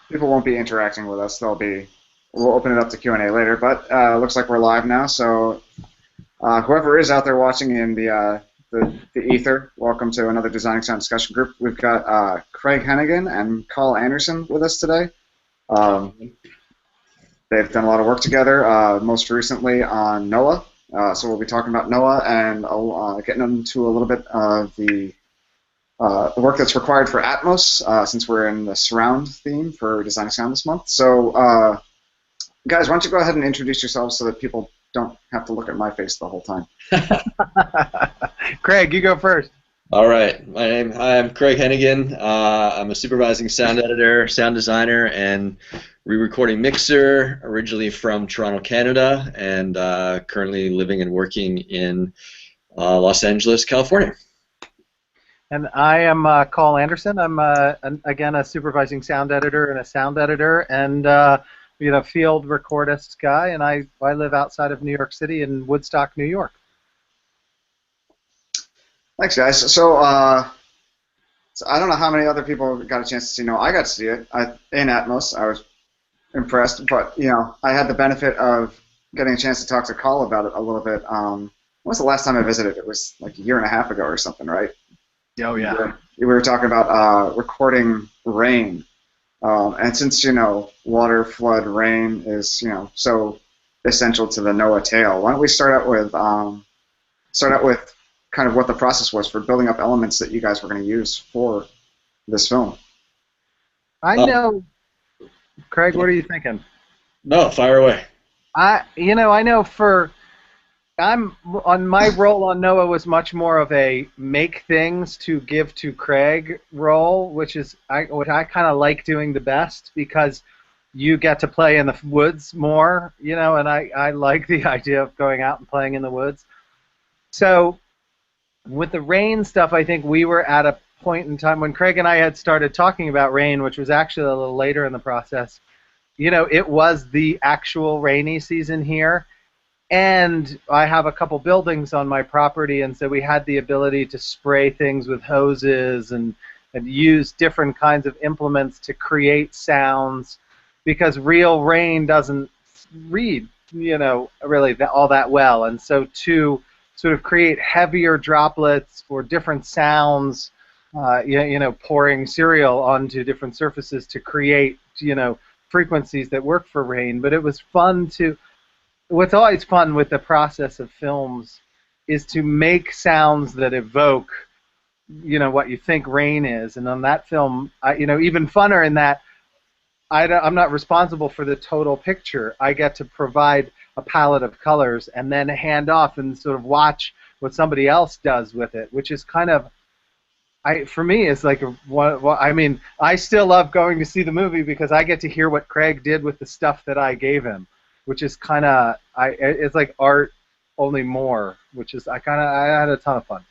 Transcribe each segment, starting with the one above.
people won't be interacting with us. We'll open it up to Q&A later. But looks like we're live now. So whoever is out there watching in the ether, welcome to another Designing Sound discussion group. We've got Craig Henighan and Coll Anderson with us today. They've done a lot of work together, most recently on Noah. So we'll be talking about Noah and getting into a little bit of the work that's required for Atmos, since we're in the surround theme for Designing Sound this month. So, guys, why don't you go ahead and introduce yourselves so that people don't have to look at my face the whole time. Craig, you go first. All right. Hi, I'm Craig Henighan. I'm a supervising sound editor, sound designer, and re-recording mixer, originally from Toronto, Canada, and currently living and working in Los Angeles, California. And I am Coll Anderson. I'm, again, a supervising sound editor and a sound editor, and field recordist guy, and I live outside of New York City in Woodstock, New York. Thanks, guys. So I don't know how many other people got a chance to see Noah. I got to see it in Atmos. I was impressed, but I had the benefit of getting a chance to talk to Coll about it a little bit. When was the last time I visited? It was like a year and a half ago or something, right? Oh yeah. We were talking about recording rain, and since water, flood, rain is so essential to the Noah tale. Why don't we start out with kind of what the process was for building up elements that you guys were going to use for this film. I know, Craig. What are you thinking? No, fire away. I know I'm on my role on Noah was much more of a make things to give to Craig role, which I kind of like doing the best because you get to play in the woods more, and I like the idea of going out and playing in the woods. So with the rain stuff, I think we were at a point in time when Craig and I had started talking about rain, which was actually a little later in the process. It was the actual rainy season here. And I have a couple buildings on my property, and so we had the ability to spray things with hoses and use different kinds of implements to create sounds, because real rain doesn't read, really all that well. And so to sort of create heavier droplets for different sounds, pouring cereal onto different surfaces to create, frequencies that work for rain. But it was fun to... What's always fun with the process of films is to make sounds that evoke, what you think rain is. And on that film, even funner in that I'm not responsible for the total picture. I get to provide a palette of colors and then hand off and sort of watch what somebody else does with it, which is kind of, for me, it's like I still love going to see the movie because I get to hear what Craig did with the stuff that I gave him, which is kind of, it's like art, only more, which is, I had a ton of fun.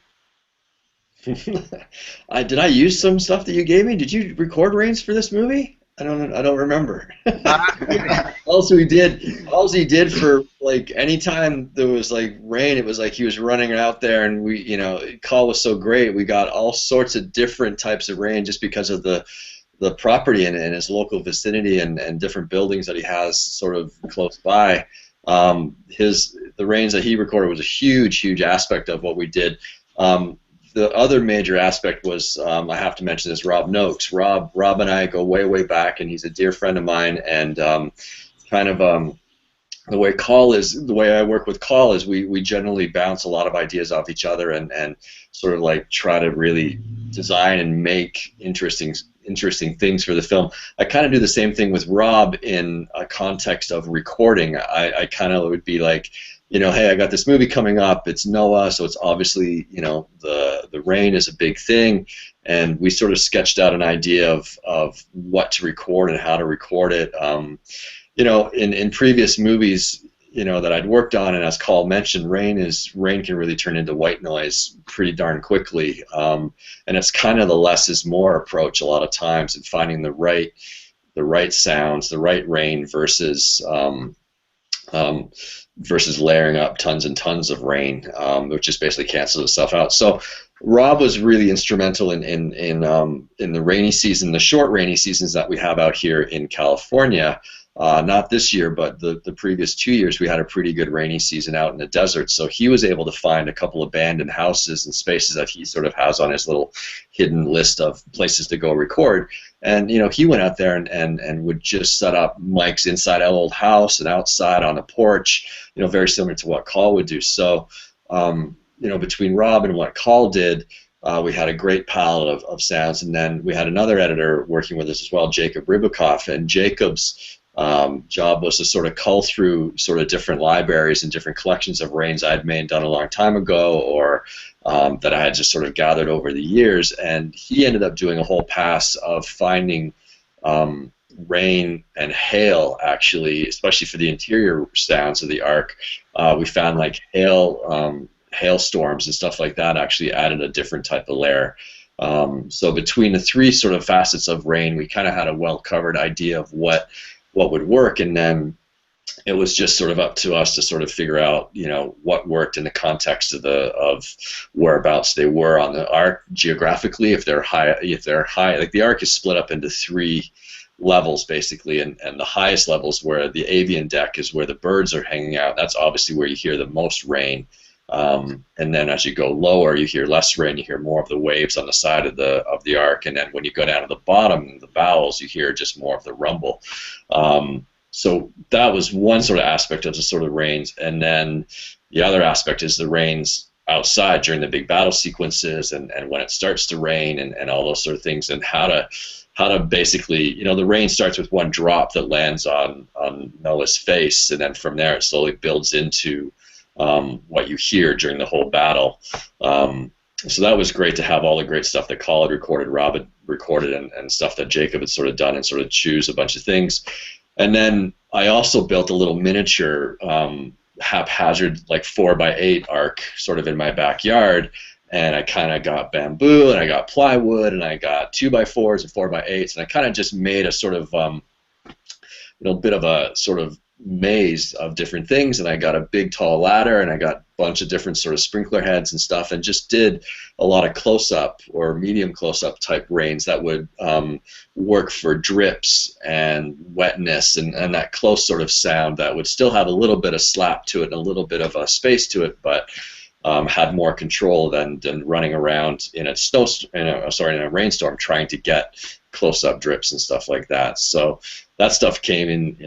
Did I use some stuff that you gave me? Did you record rains for this movie? I don't remember. Also, he did for like anytime there was like rain, it was like he was running out there, and Coll was so great. We got all sorts of different types of rain just because of the property and his local vicinity and different buildings that he has sort of close by. The rains that he recorded was a huge aspect of what we did. The other major aspect was, I have to mention this, Rob Noakes. Rob and I go way back, and he's a dear friend of mine, and the way I work with Coll is we generally bounce a lot of ideas off each other and sort of like try to really design and make interesting things for the film. I kind of do the same thing with Rob in a context of recording. I kind of would be like, hey, I got this movie coming up. It's Noah, so it's obviously, the rain is a big thing, and we sort of sketched out an idea of what to record and how to record it. In previous movies, that I'd worked on, and as Coll mentioned, rain can really turn into white noise pretty darn quickly, and it's kind of the less is more approach a lot of times, and finding the right sounds, the right rain versus versus layering up tons and tons of rain, which just basically cancels itself out. So Rob was really instrumental in the rainy season, the short rainy seasons that we have out here in California. Not this year, but the previous 2 years, we had a pretty good rainy season out in the desert. So he was able to find a couple abandoned houses and spaces that he sort of has on his little hidden list of places to go record. And he went out there and would just set up mics inside an old house and outside on a porch, very similar to what Coll would do. So, between Rob and what Coll did, we had a great palette of sounds. And then we had another editor working with us as well, Jacob Ribukoff, and Jacob's job was to sort of cull through sort of different libraries and different collections of rains I'd made and done a long time ago, or that I had just sort of gathered over the years. And he ended up doing a whole pass of finding rain and hail, actually, especially for the interior sounds of the Ark. We found like hailstorms and stuff like that actually added a different type of layer. So between the three sort of facets of rain, we kind of had a well-covered idea of what would work, and then it was just sort of up to us to sort of figure out, what worked in the context of whereabouts they were on the Ark geographically. If they're high, like the Ark is split up into 3 levels basically, and the highest levels where the avian deck is where the birds are hanging out. That's obviously where you hear the most rain. And then as you go lower, you hear less rain. You hear more of the waves on the side of the Ark, and then when you go down to the bottom, the bowels, you hear just more of the rumble. So that was one sort of aspect of the sort of rains, and then the other aspect is the rains outside during the big battle sequences, and when it starts to rain, and all those sort of things, and how to basically, the rain starts with one drop that lands on Noah's face, and then from there it slowly builds into what you hear during the whole battle. So that was great to have all the great stuff that Coll had recorded, Rob had recorded, and stuff that Jacob had sort of done, and sort of choose a bunch of things. And then I also built a little miniature haphazard, like 4x8 Ark sort of in my backyard, and I kind of got bamboo, and I got plywood, and I got 2x4s and 4x8s, and I kind of just made a sort of bit of a sort of maze of different things, and I got a big tall ladder, and I got a bunch of different sort of sprinkler heads and stuff, and just did a lot of close-up or medium close-up type rains that would work for drips and wetness, and that close sort of sound that would still have a little bit of slap to it and a little bit of a space to it, but had more control than running around in a rainstorm trying to get close-up drips and stuff like that. So that stuff came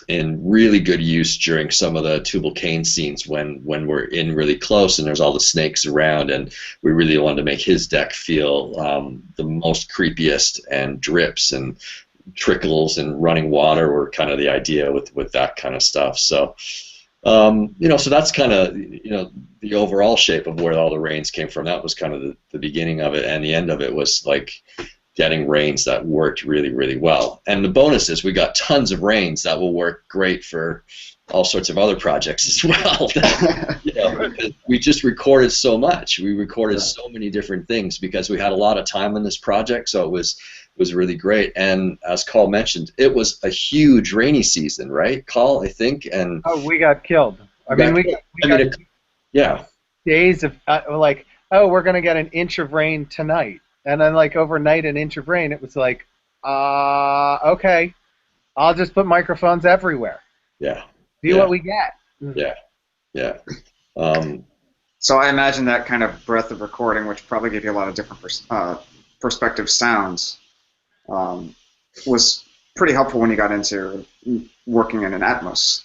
in really good use during some of the Tubal Cain scenes when we're in really close and there's all the snakes around, and we really wanted to make his deck feel the most creepiest, and drips and trickles and running water were kind of the idea with that kind of stuff. So so that's kind of the overall shape of where all the rains came from. That was kind of the beginning of it, and the end of it was like getting rains that worked really, really well. And the bonus is we got tons of rains that will work great for all sorts of other projects as well. Because we just recorded so much. We recorded so many different things because we had a lot of time on this project, so it was really great. And as Coll mentioned, it was a huge rainy season, right, Coll, I think? And we got killed. We got days of like, we're going to get an inch of rain tonight. And then, like, overnight, an inch of rain, it was like, okay, I'll just put microphones everywhere. Yeah. See what we get. Yeah. So I imagine that kind of breadth of recording, which probably gave you a lot of different perspective sounds, was pretty helpful when you got into working in an Atmos.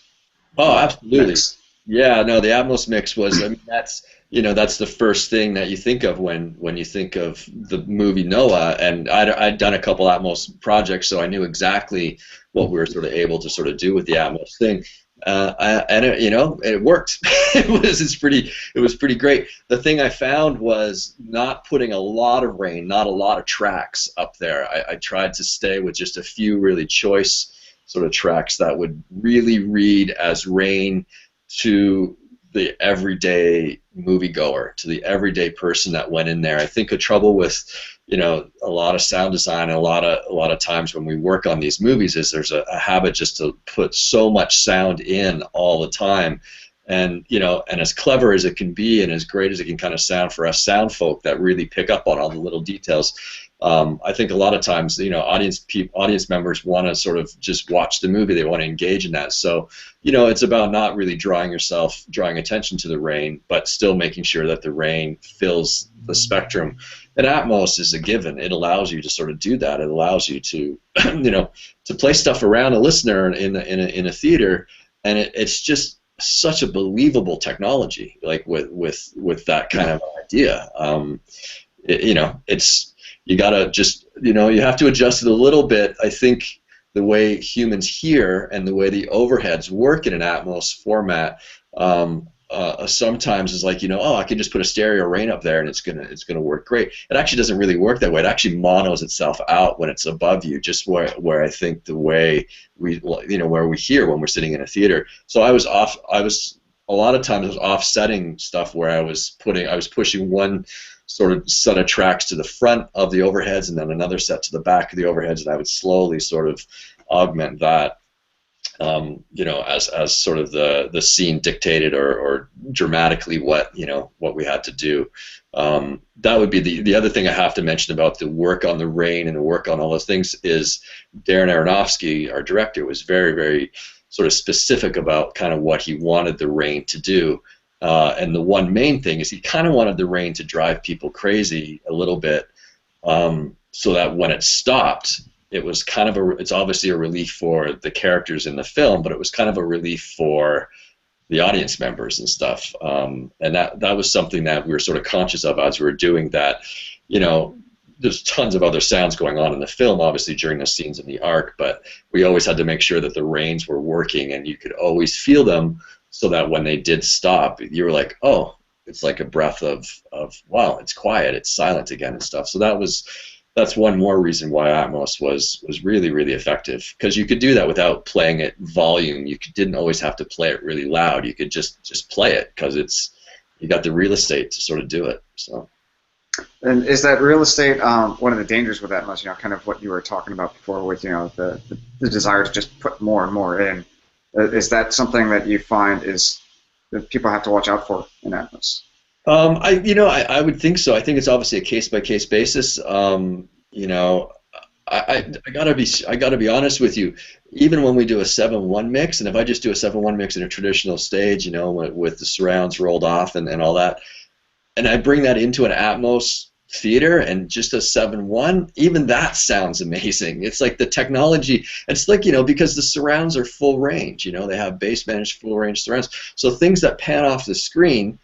Oh, absolutely. Mix. Yeah, no, the Atmos mix was, that's the first thing that you think of when you think of the movie Noah, and I'd done a couple Atmos projects, so I knew exactly what we were sort of able to sort of do with the Atmos thing, and it worked. It was pretty great. The thing I found was not putting a lot of rain, not a lot of tracks up there. I tried to stay with just a few really choice sort of tracks that would really read as rain to the everyday moviegoer, to the everyday person that went in there. I think the trouble with a lot of sound design, and a lot of times when we work on these movies, is there's a habit just to put so much sound in all the time. And and as clever as it can be, and as great as it can kind of sound for us sound folk that really pick up on all the little details, I think a lot of times, audience members want to sort of just watch the movie. They want to engage in that. So, it's about not really drawing attention to the rain, but still making sure that the rain fills the spectrum. And Atmos is a given. It allows you to sort of do that. It allows you to, to play stuff around a listener in a theater, and it's just such a believable technology, like with that kind of idea. It's you gotta just you have to adjust it a little bit. I think the way humans hear and the way the overheads work in an Atmos format sometimes is like I can just put a stereo rain up there and it's gonna work great. It actually doesn't really work that way. It actually monos itself out when it's above you, just where I think the way where we hear when we're sitting in a theater. So I was a lot of times I was offsetting stuff where I was pushing one sort of set of tracks to the front of the overheads and then another set to the back of the overheads, and I would slowly sort of augment that, as sort of the scene dictated or dramatically what we had to do. That would be the other thing I have to mention about the work on the rain and the work on all those things is Darren Aronofsky, our director, was very, very sort of specific about kind of what he wanted the rain to do. And the one main thing is he kind of wanted the rain to drive people crazy a little bit, so that when it stopped, it was kind of it's obviously a relief for the characters in the film, but it was kind of a relief for the audience members and stuff. And that was something that we were sort of conscious of as we were doing that. There's tons of other sounds going on in the film, obviously, during the scenes in the Ark, but we always had to make sure that the rains were working and you could always feel them, so that when they did stop, you were like, oh, it's like a breath of wow, it's quiet, it's silent again and stuff. So that's one more reason why Atmos was really, really effective, because you could do that without playing it volume. You didn't always have to play it really loud. You could just play it because you got the real estate to sort of do it. So. And is that real estate one of the dangers with Atmos? Kind of what you were talking about before with the desire to just put more and more in. Is that something that you find that people have to watch out for in Atmos? I would think so. I think it's obviously a case-by-case basis. I gotta be honest with you. Even when we do a 7:1 mix, and if I just do a 7:1 mix in a traditional stage, with the surrounds rolled off and all that, and I bring that into an Atmos theater and just a 7:1, even that sounds amazing. It's like the technology, it's like, because the surrounds are full range, they have bass managed full range surrounds. So things that pan off the screen,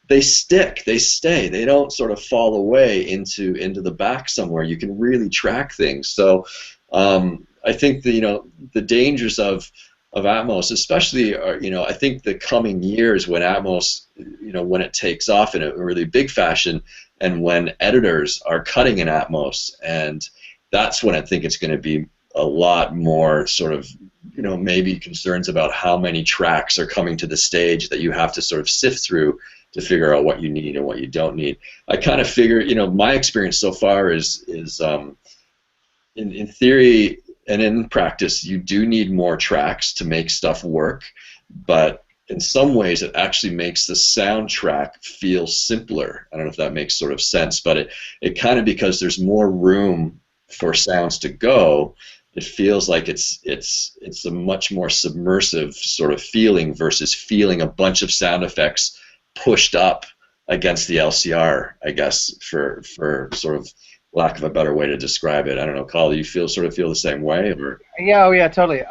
they stick, they stay, they don't sort of fall away into the back somewhere. You can really track things. So I think the dangers of Atmos, especially, I think the coming years when Atmos, when it takes off in a really big fashion, and when editors are cutting in Atmos, and that's when I think it's going to be a lot more sort of, maybe concerns about how many tracks are coming to the stage that you have to sort of sift through to figure out what you need and what you don't need. I kind of figure, my experience so far is in theory and in practice, you do need more tracks to make stuff work, but in some ways it actually makes the soundtrack feel simpler. I don't know if that makes sort of sense, but it kind of, because there's more room for sounds to go, it feels like it's a much more submersive sort of feeling versus feeling a bunch of sound effects pushed up against the LCR, I guess, for sort of lack of a better way to describe it. I don't know, Coll, do you feel the same way? Or? Yeah, oh yeah, totally.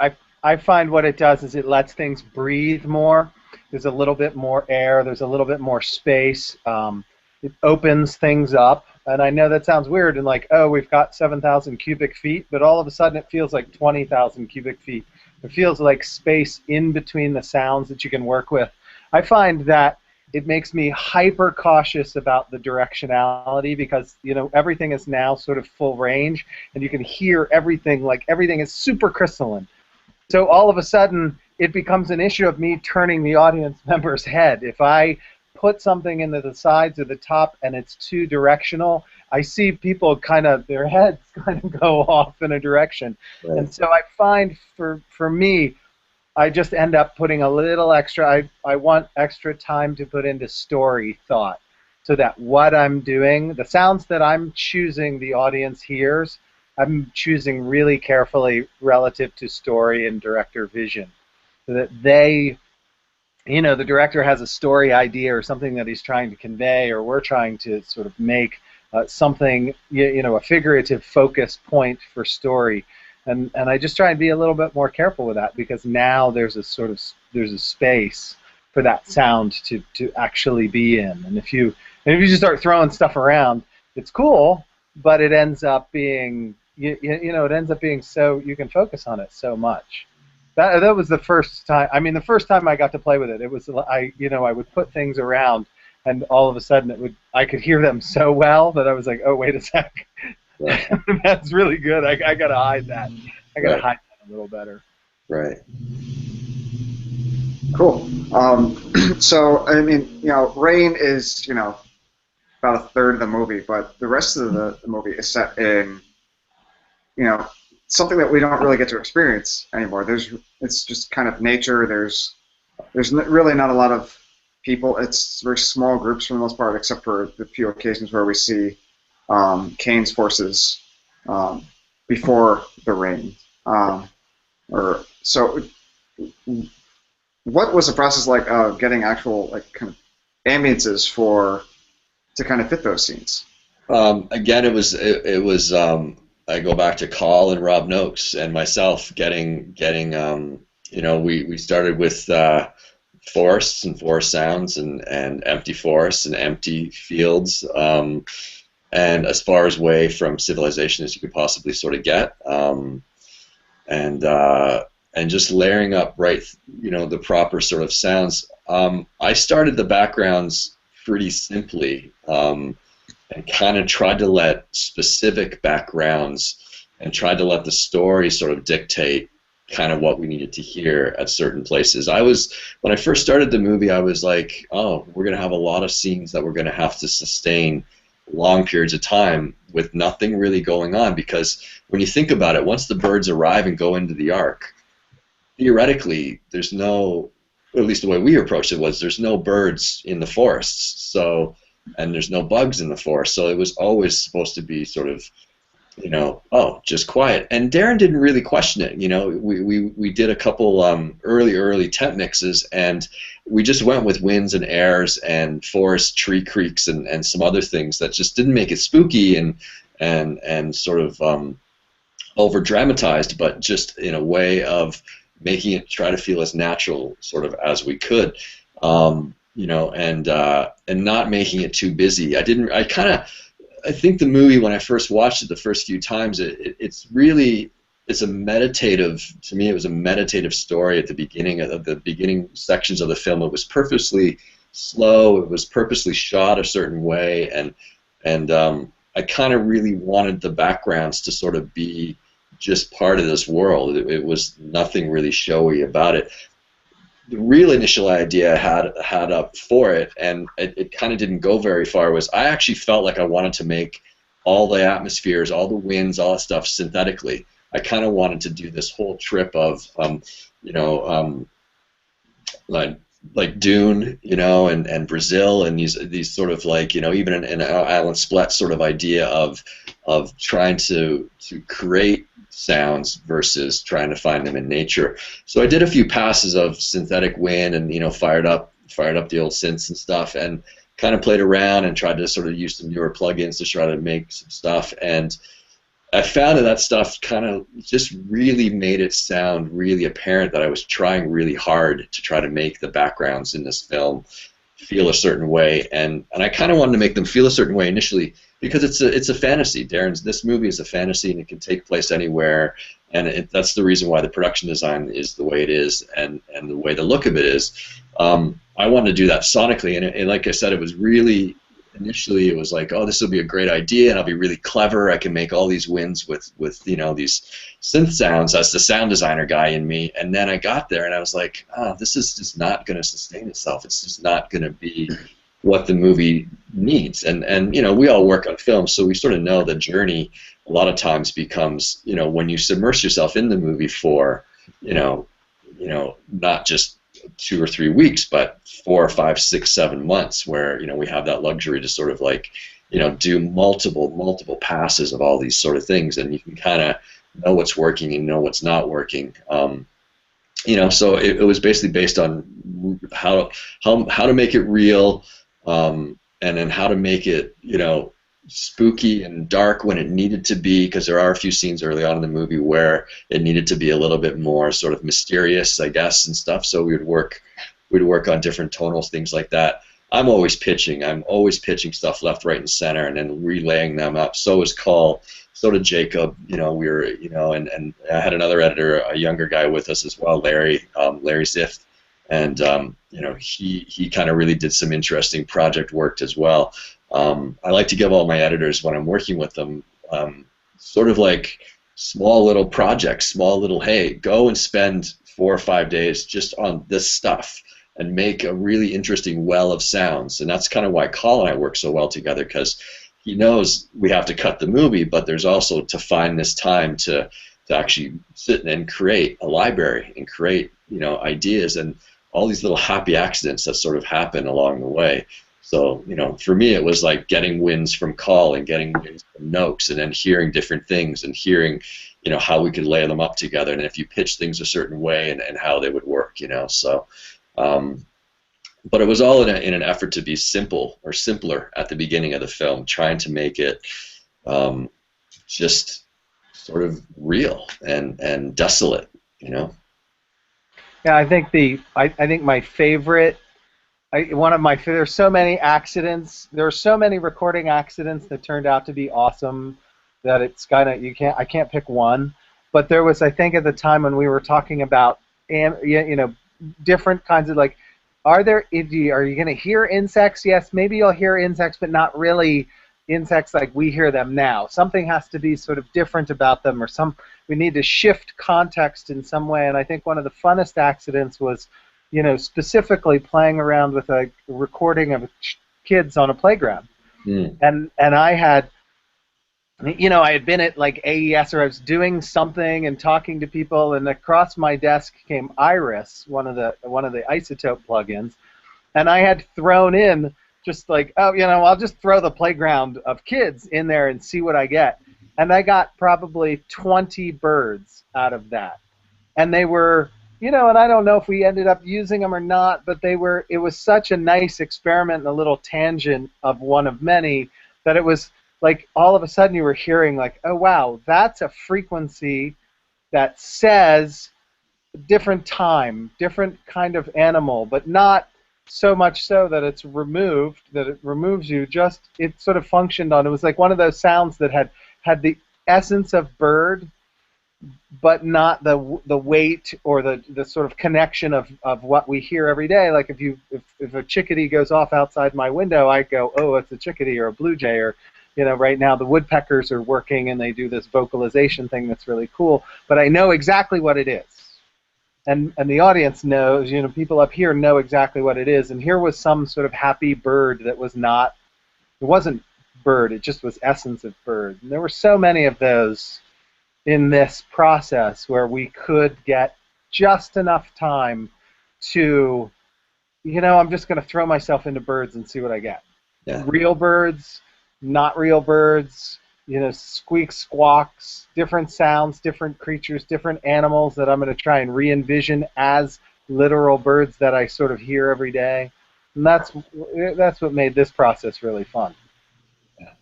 I find what it does is it lets things breathe more. There's a little bit more air. There's a little bit more space. It opens things up. And I know that sounds weird and like, oh, we've got 7,000 cubic feet, but all of a sudden it feels like 20,000 cubic feet. It feels like space in between the sounds that you can work with. I find that it makes me hyper cautious about the directionality because, everything is now sort of full range and you can hear everything, like everything is super crystalline. So all of a sudden it becomes an issue of me turning the audience member's head. If I put something into the sides or the top and it's too directional, I see people kind of, their heads kind of go off in a direction. Right. And so I find for me, I just end up putting a little extra. I want extra time to put into story thought so that what I'm doing, the sounds that I'm choosing the audience hears, I'm choosing really carefully relative to story and director vision. So that they, the director has a story idea or something that he's trying to convey, or we're trying to sort of make something, a figurative focus point for story. And I just try and be a little bit more careful with that, because now there's a space for that sound to actually be in. And if you just start throwing stuff around, it's cool, but it ends up being it ends up being so you can focus on it so much. That was the first time. I mean, the first time I got to play with it, it was I would put things around, and all of a sudden I could hear them so well that I was like, oh, wait a sec. Right. That's really good. I gotta hide that. I gotta hide that a little better. Right. Cool. So I mean, Rain is about a third of the movie, but the rest of the movie is set in something that we don't really get to experience anymore. It's just kind of nature. There's really not a lot of people. It's very small groups for the most part, except for the few occasions where we see Kane's forces before the rain. So, what was the process like of getting actual kind of ambiences to kind of fit those scenes? Again, it was I go back to Coll and Rob Noakes and myself getting we started with forests and forest sounds and empty forests and empty fields, and as far away from civilization as you could possibly sort of get, and just layering up the proper sort of sounds. I started the backgrounds pretty simply, and kind of tried to let specific backgrounds and tried to let the story sort of dictate kind of what we needed to hear at certain places. When I first started the movie, I was like, oh, we're going to have a lot of scenes that we're going to have to sustain long periods of time with nothing really going on, because when you think about it, once the birds arrive and go into the ark, theoretically, there's no, at least the way we approached it was, there's no birds in the forests, and there's no bugs in the forest, so it was always supposed to be sort of, just quiet. And Darren didn't really question it. We did a couple early temp mixes, and we just went with winds and airs and forest tree creaks and some other things that just didn't make it spooky and sort of over dramatized, but just in a way of making it try to feel as natural sort of as we could. And not making it too busy. I think the movie, when I first watched it the first few times, it's a meditative, to me it was a meditative story at the beginning of the beginning sections of the film. It was purposely slow, it was purposely shot a certain way, and I kind of really wanted the backgrounds to sort of be just part of this world. It was nothing really showy about it. The real initial idea I had up for it, and it kind of didn't go very far, was I actually felt like I wanted to make all the atmospheres, all the winds, all that stuff synthetically. I kind of wanted to do this whole trip of, like Dune, and Brazil, and these sort of like, even an Alan Splett sort of idea of trying to create sounds versus trying to find them in nature. So I did a few passes of synthetic wind and fired up the old synths and stuff, and kind of played around and tried to sort of use some newer plugins to try to make some stuff. And I found that stuff kind of just really made it sound really apparent that I was trying really hard to try to make the backgrounds in this film feel a certain way, and I kind of wanted to make them feel a certain way initially because it's a fantasy. This movie is a fantasy, and it can take place anywhere, and that's the reason why the production design is the way it is, and the way the look of it is. I wanted to do that sonically, and like I said, it was really, initially it was like, oh, this will be a great idea, and I'll be really clever. I can make all these winds with these synth sounds. That's the sound designer guy in me. And then I got there, and I was like, oh, this is just not going to sustain itself. It's just not going to be what the movie needs. And you know, we all work on film, so we sort of know the journey a lot of times becomes, you know, when you submerge yourself in the movie for, not just 2 or 3 weeks, but 4 or 5, 6, 7 months, where, you know, we have that luxury to sort of like, you know, do multiple passes of all these sort of things, and you can kind of know what's working and know what's not working. You know, so it was basically based on how to make it real, and then how to make it, you know, spooky and dark when it needed to be, because there are a few scenes early on in the movie where it needed to be a little bit more sort of mysterious, I guess, and stuff. So we'd work on different tonals, things like that. I'm always pitching stuff left, right, and center, and then relaying them up. So is Coll, so did Jacob. You know, we were, you know, and I had another editor, a younger guy with us as well, Larry Zift, and you know, he kind of really did some interesting project work as well. I like to give all my editors, when I'm working with them, sort of like small little projects, small little, hey, go and spend 4 or 5 days just on this stuff and make a really interesting well of sounds. And that's kind of why Coll and I work so well together, because he knows we have to cut the movie, but there's also to find this time to actually sit and create a library and create, you know, ideas and all these little happy accidents that sort of happen along the way. So, you know, for me, it was like getting wins from Coll and getting wins from Noakes, and then hearing different things and hearing, you know, how we could lay them up together, and if you pitch things a certain way and how they would work, you know. So, but it was all in an effort to be simple or simpler at the beginning of the film, trying to make it just sort of real and desolate, you know. Yeah, I think I think my favorite. There's so many accidents. There are so many recording accidents that turned out to be awesome that it's kind of I can't pick one. But there was, I think, at the time when we were talking about different kinds of, like, are you going to hear insects? Yes, maybe you'll hear insects, but not really insects like we hear them now. Something has to be sort of different about them, or we need to shift context in some way. And I think one of the funnest accidents was, you know, specifically playing around with a recording of kids on a playground. And I had, you know, I had been at like AES, or I was doing something and talking to people, and across my desk came Iris, one of the Isotope plugins, and I had thrown in just like, oh, you know, I'll just throw the playground of kids in there and see what I get. And I got probably 20 birds out of that. And they were, you know, and I don't know if we ended up using them or not, but it was such a nice experiment and a little tangent of one of many that it was like all of a sudden you were hearing like, oh, wow, that's a frequency that says different time, different kind of animal, but not so much so that it removes you. Just it sort of functioned on. It was like one of those sounds that had the essence of bird, but not the weight or the sort of connection of what we hear every day. Like if a chickadee goes off outside my window, I go, oh, it's a chickadee or a blue jay, or, you know, right now the woodpeckers are working and they do this vocalization thing that's really cool, but I know exactly what it is. And the audience knows, you know, people up here know exactly what it is. And here was some sort of happy bird that was not, it wasn't bird, it just was essence of bird. And there were so many of those in this process where we could get just enough time to, you know, I'm just going to throw myself into birds and see what I get. Yeah. Real birds, not real birds, you know, squeaks, squawks, different sounds, different creatures, different animals that I'm going to try and re-envision as literal birds that I sort of hear every day. And that's what made this process really fun. Yeah.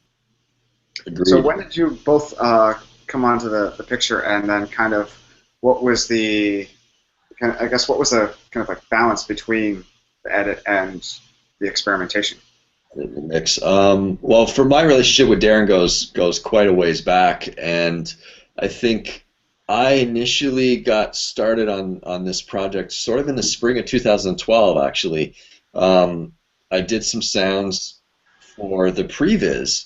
Agreed. So when did you both come onto the picture, and then kind of what was the kind of like balance between the edit and the experimentation? The mix. Well, for my relationship with Darren goes quite a ways back, and I think I initially got started on this project sort of in the spring of 2012. Actually, I did some sounds for the previs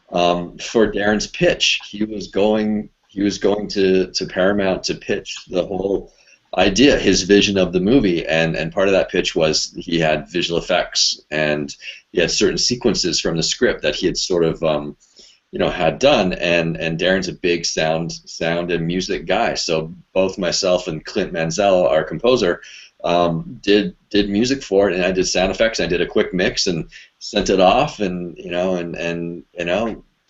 for Darren's pitch. He was going to Paramount to pitch the whole idea, his vision of the movie, and part of that pitch was he had visual effects and he had certain sequences from the script that he had sort of had done, and Darren's a big sound and music guy, so both myself and Clint Mansell, our composer, did music for it, and I did sound effects, and I did a quick mix and sent it off, and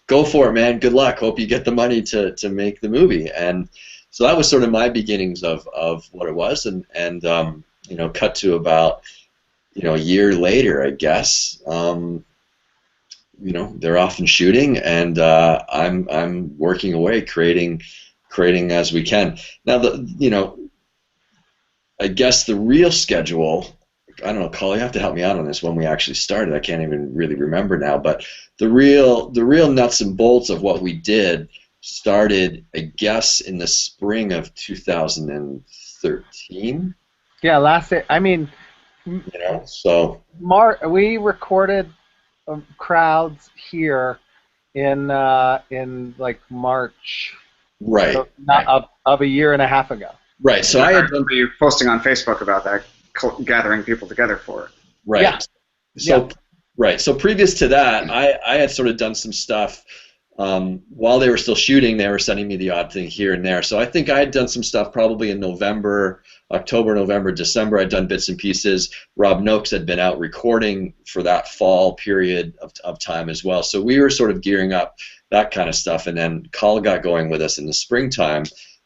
go for it, man, good luck, hope you get the money to make the movie. And so that was sort of my beginnings of what it was, and cut to about a year later, I guess. They're off and shooting, and I'm working away, creating as we can. Now, I guess the real schedule, I don't know, Coll, you have to help me out on this, when we actually started. I can't even really remember now, but the real nuts and bolts of what we did started, I guess, in the spring of 2013. Yeah, so we recorded crowds here in like March, right, so of a year and a half ago. Right. So I remember you posting on Facebook about that, gathering people together for it. Right. Yeah. So right. So previous to that, I had sort of done some stuff. While they were still shooting, they were sending me the odd thing here and there. So I think I had done some stuff probably in October, November, December. I'd done bits and pieces. Rob Noakes had been out recording for that fall period of time as well. So we were sort of gearing up, that kind of stuff. And then Coll got going with us in the springtime.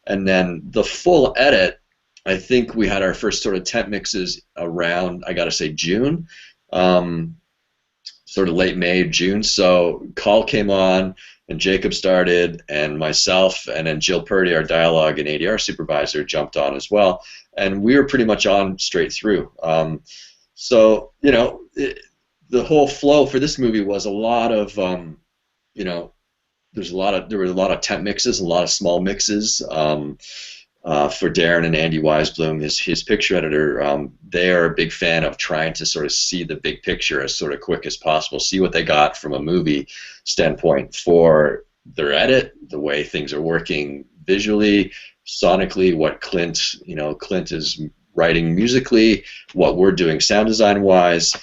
And then the full edit, I think we had our first sort of temp mixes around, I got to say, June. Sort of late May, June. So Coll came on, and Jacob started, and myself, and then Jill Purdy, our dialogue and ADR supervisor, jumped on as well, and we were pretty much on straight through. So the whole flow for this movie was a lot of there were a lot of temp mixes, a lot of small mixes. For Darren and Andy Weisblum, his picture editor, they are a big fan of trying to sort of see the big picture as sort of quick as possible, see what they got from a movie standpoint for their edit, the way things are working visually, sonically, what Clint is writing musically, what we're doing sound design wise.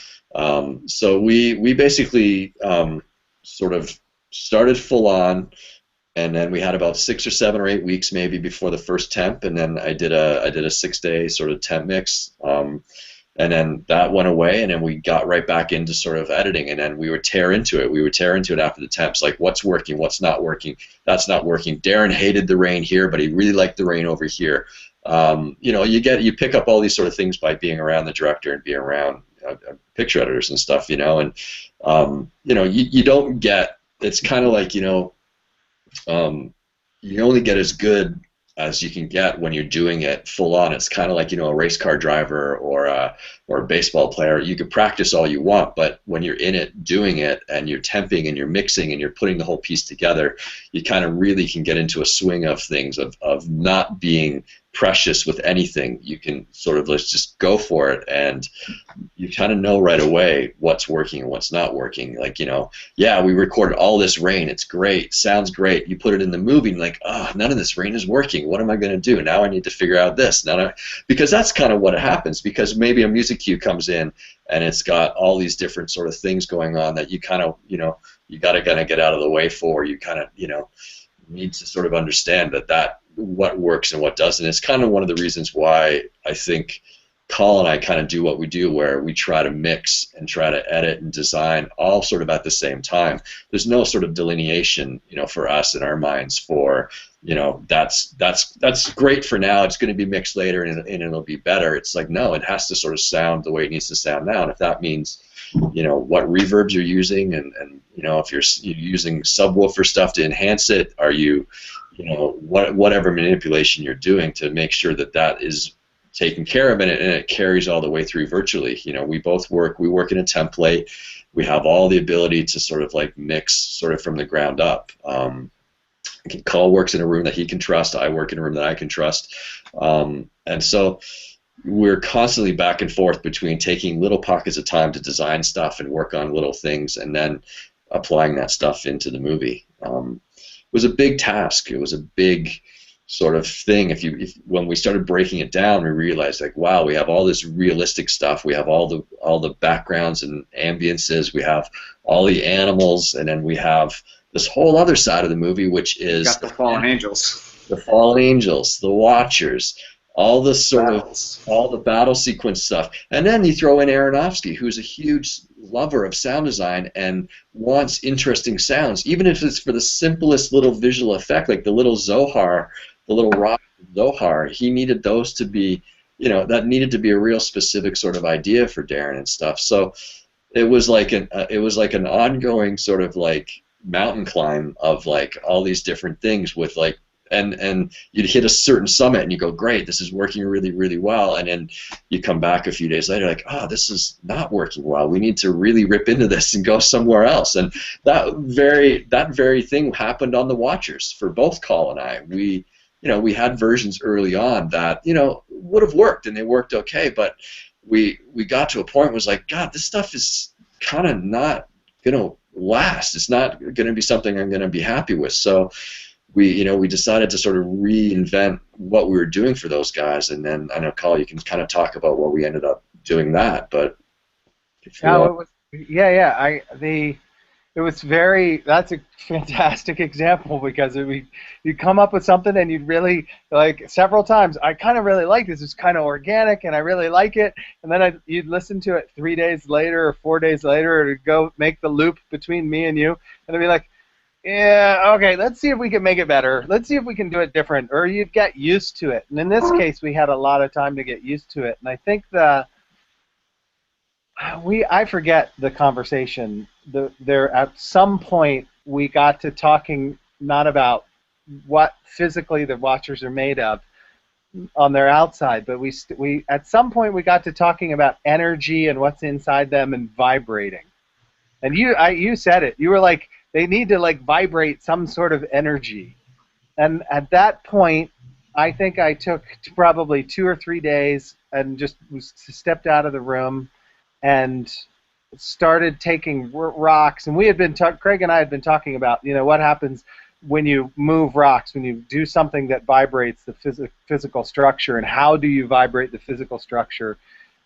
So we basically sort of started full on. And then we had about 6 or 7 or 8 weeks maybe before the first temp, and then I did a 6-day sort of temp mix, and then that went away, and then we got right back into sort of editing, and then we would tear into it. We would tear into it after the temps, like what's working, what's not working, that's not working. Darren hated the rain here, but he really liked the rain over here. You pick up all these sort of things by being around the director and being around picture editors and stuff, and you don't get. It's kind of like you only get as good as you can get when you're doing it full on. It's kind of like a race car driver or a baseball player. You can practice all you want, but when you're in it doing it and you're temping and you're mixing and you're putting the whole piece together, you kind of really can get into a swing of things, of not being precious with anything. You can sort of, let's just go for it, and you kind of know right away what's working and what's not working. Like, we recorded all this rain, it's great, sounds great. You put it in the movie and like, none of this rain is working. What am I going to do? Now I need to figure out this. Because that's kind of what happens, because maybe a music cue comes in and it's got all these different sort of things going on that you kind of, you got to kind of get out of the way for. You kind of, need to sort of understand that what works and what doesn't. It's kind of one of the reasons why I think Coll and I kind of do what we do, where we try to mix and try to edit and design all sort of at the same time. There's no sort of delineation, for us in our minds for, that's great for now, it's going to be mixed later and it'll be better. It's like, no, it has to sort of sound the way it needs to sound now. And if that means, what reverbs you're using, and if you're using subwoofer stuff to enhance it, are you, whatever manipulation you're doing to make sure that is taken care of, and it carries all the way through virtually. We work in a template. We have all the ability to sort of like mix sort of from the ground up. Coll works in a room that he can trust. I work in a room that I can trust. And so we're constantly back and forth between taking little pockets of time to design stuff and work on little things, and then applying that stuff into the movie. It was a big task. It was a big sort of thing. When we started breaking it down, we realized like, wow, we have all this realistic stuff. We have all the backgrounds and ambiences. We have all the animals, and then we have this whole other side of the movie, which is got the fallen angels, the fallen angels, the Watchers, all the sort battles. of all the battle sequence stuff, and then you throw in Aronofsky, who's a huge lover of sound design and wants interesting sounds, even if it's for the simplest little visual effect, like the little Zohar, the little rock Zohar. He needed those to be, that needed to be a real specific sort of idea for Darren and stuff. So it was like an ongoing sort of like mountain climb of like all these different things with like. And you'd hit a certain summit and you go, great, this is working really, really well. And then you come back a few days later like, oh, this is not working well. We need to really rip into this and go somewhere else. And that very thing happened on The Watchers for both Coll and I. We had versions early on that, would have worked and they worked okay, but we got to a point where it was like, God, this stuff is kind of not going to last. It's not going to be something I'm going to be happy with. So we decided to sort of reinvent what we were doing for those guys, and then I know, Coll, you can kind of talk about what we ended up doing that, but it was that's a fantastic example because you'd come up with something and you'd really, like several times, I kind of really like this, it's kind of organic and I really like it, and then you'd listen to it 3 days later or 4 days later, or it'd go make the loop between me and you, and I'd be like, yeah, okay, let's see if we can make it better. Let's see if we can do it different. Or you'd get used to it. And in this case, we had a lot of time to get used to it. And I think I forget the conversation. There at some point we got to talking not about what physically the Watchers are made of on their outside, but we at some point we got to talking about energy and what's inside them and vibrating. And you said it. You were like, they need to like vibrate some sort of energy. And at that point, I think I took probably 2 or 3 days and just stepped out of the room and started taking rocks. And we had been Craig and I had been talking about, what happens when you move rocks, when you do something that vibrates the physical structure, and how do you vibrate the physical structure.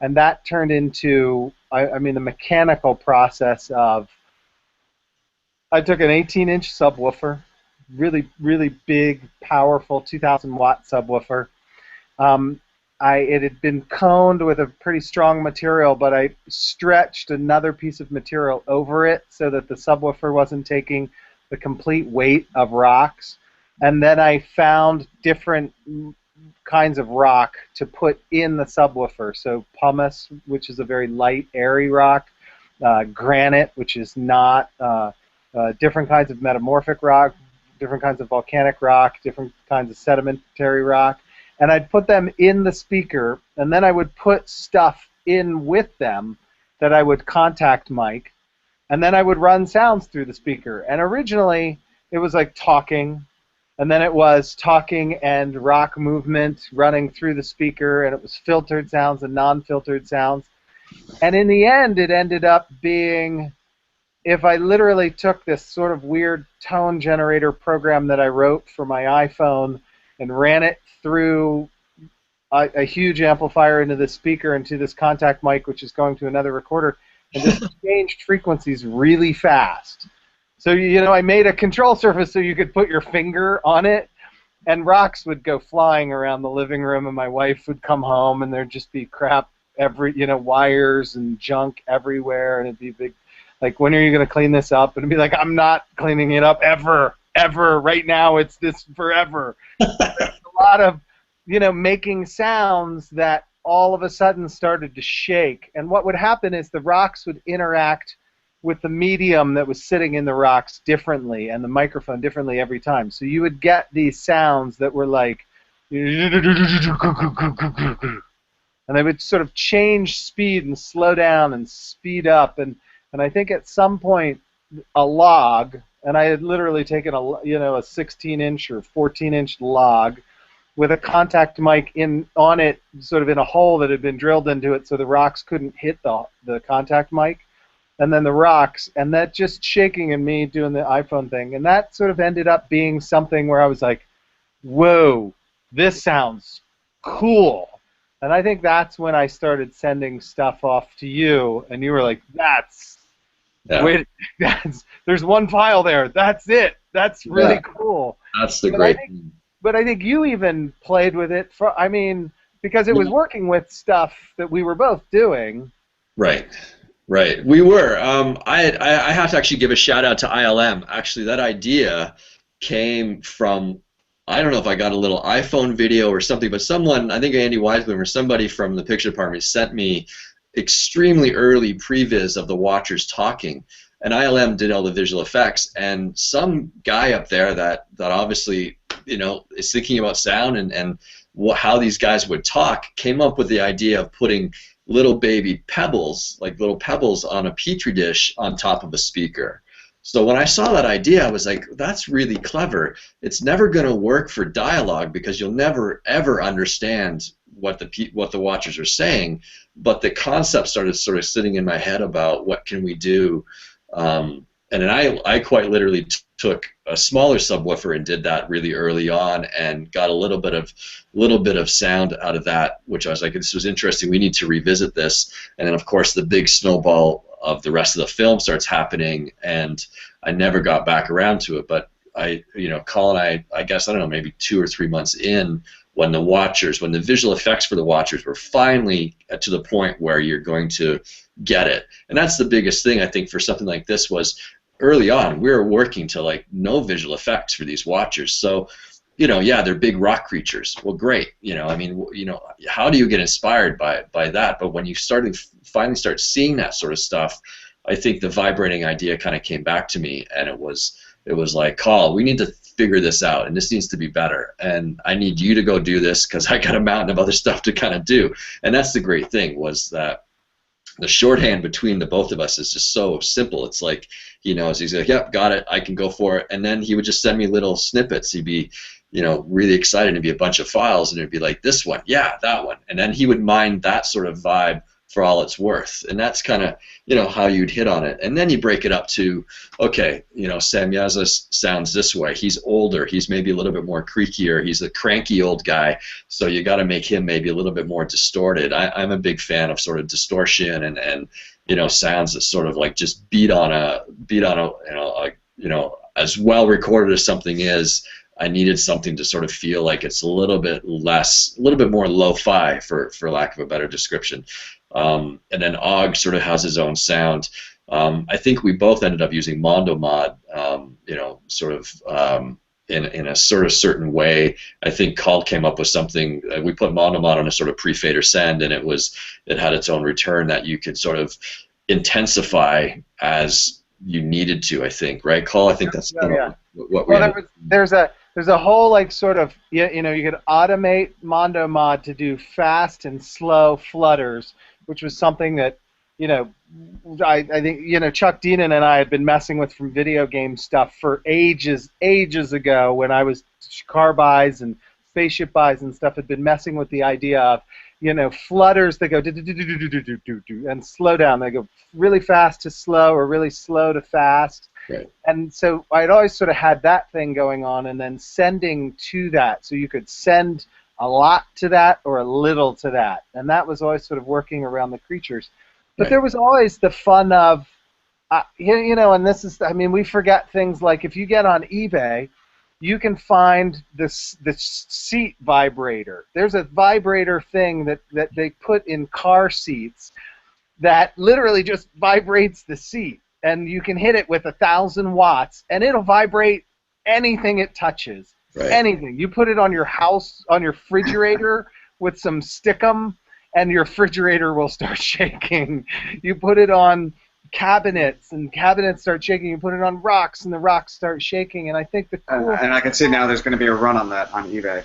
And that turned into, the mechanical process of, I took an 18-inch subwoofer, really, really big, powerful 2,000-watt subwoofer. It had been coned with a pretty strong material, but I stretched another piece of material over it so that the subwoofer wasn't taking the complete weight of rocks. And then I found different kinds of rock to put in the subwoofer. So pumice, which is a very light, airy rock, granite, which is not... different kinds of metamorphic rock, different kinds of volcanic rock, different kinds of sedimentary rock, and I'd put them in the speaker, and then I would put stuff in with them that I would contact mic, and then I would run sounds through the speaker. And originally it was like talking, and then it was talking and rock movement running through the speaker, and it was filtered sounds and non-filtered sounds. And in the end, it ended up being, if I literally took this sort of weird tone generator program that I wrote for my iPhone and ran it through a huge amplifier into this speaker into this contact mic, which is going to another recorder, and just changed frequencies really fast. So, I made a control surface so you could put your finger on it, and rocks would go flying around the living room, and my wife would come home, and there'd just be crap wires and junk everywhere, and it'd be big. Like, when are you going to clean this up? And it'd be like, I'm not cleaning it up ever. Right now, it's this forever. There's a lot of, making sounds that all of a sudden started to shake. And what would happen is the rocks would interact with the medium that was sitting in the rocks differently and the microphone differently every time. So you would get these sounds that were like, and they would sort of change speed and slow down and speed up. And I think at some point a log, and I had literally taken a 16-inch or 14-inch log with a contact mic on it, sort of in a hole that had been drilled into it so the rocks couldn't hit the contact mic, and then the rocks, and that just shaking and me doing the iPhone thing. And that sort of ended up being something where I was like, whoa, this sounds cool. And I think that's when I started sending stuff off to you, and you were like, Yeah. wait, there's one file there. That's it. That's really cool. That's the But great thing. But I think you even played with it because it was working with stuff that we were both doing. Right. Right. We were. I have to actually give a shout out to ILM. Actually, that idea came from, I don't know if I got a little iPhone video or something, but someone, I think Andy Weisblum or somebody from the picture department sent me extremely early previs of the Watchers talking. And ILM did all the visual effects, and some guy up there that obviously, is thinking about sound and how these guys would talk came up with the idea of putting little baby pebbles, like little pebbles on a petri dish on top of a speaker. So when I saw that idea, I was like, that's really clever. It's never going to work for dialogue because you'll never ever understand what the watchers are saying. But the concept started sort of sitting in my head about what can we do. And then I quite literally took a smaller subwoofer and did that really early on and got a little bit of sound out of that, which I was like, this was interesting. We need to revisit this. And then of course the big snowball of the rest of the film starts happening, and I never got back around to it. But Coll and I guess, I don't know, maybe 2 or 3 months in, when the visual effects for the Watchers were finally to the point where you're going to get it. And that's the biggest thing I think for something like this was early on we were working to like no visual effects for these Watchers. So, yeah, they're big rock creatures. Well, great. How do you get inspired by that? But when you finally start seeing that sort of stuff, I think the vibrating idea kind of came back to me, and it was like, Coll, we need to figure this out, and this needs to be better, and I need you to go do this because I got a mountain of other stuff to kind of do. And that's the great thing, was that the shorthand between the both of us is just so simple. It's like, he's like, yep, got it, I can go for it. And then he would just send me little snippets. He'd be, really excited. It'd be a bunch of files, and it'd be like, this one, yeah, that one. And then he would mine that sort of vibe for all it's worth. And that's kind of, how you'd hit on it. And then you break it up to, okay, Semyaza sounds this way. He's older. He's maybe a little bit more creakier. He's a cranky old guy. So you got to make him maybe a little bit more distorted. I'm a big fan of sort of distortion and sounds that sort of like just beat on a as well recorded as something is. I needed something to sort of feel like it's a little bit more lo-fi, for lack of a better description. And then Og sort of has his own sound. I think we both ended up using Mondo Mod, in a sort of certain way. I think Coll came up with something. We put Mondo Mod on a sort of pre-fader send, and it had its own return that you could sort of intensify as you needed to. I think, right, Coll? I think that's what we. Well, there's a whole like sort of you could automate Mondo Mod to do fast and slow flutters, which was something that I think Chuck Deenan and I had been messing with from video game stuff for ages ago when I was car buys and spaceship buys and stuff, had been messing with the idea of flutters that go and slow down. They go really fast to slow or really slow to fast. Right. And so I'd always sort of had that thing going on, and then sending to that. So you could send a lot to that or a little to that. And that was always sort of working around the creatures. But Right. there was always the fun of, and this is, we forget things like if you get on eBay, you can find the seat vibrator. There's a vibrator thing that they put in car seats that literally just vibrates the seat. And you can hit it with 1,000 watts, and it'll vibrate anything it touches. Right. Anything. You put it on your house, on your refrigerator with some stickum, and your refrigerator will start shaking. You put it on cabinets, and cabinets start shaking. You put it on rocks, and the rocks start shaking. And I think the cool and I can see now there's going to be a run on that on eBay.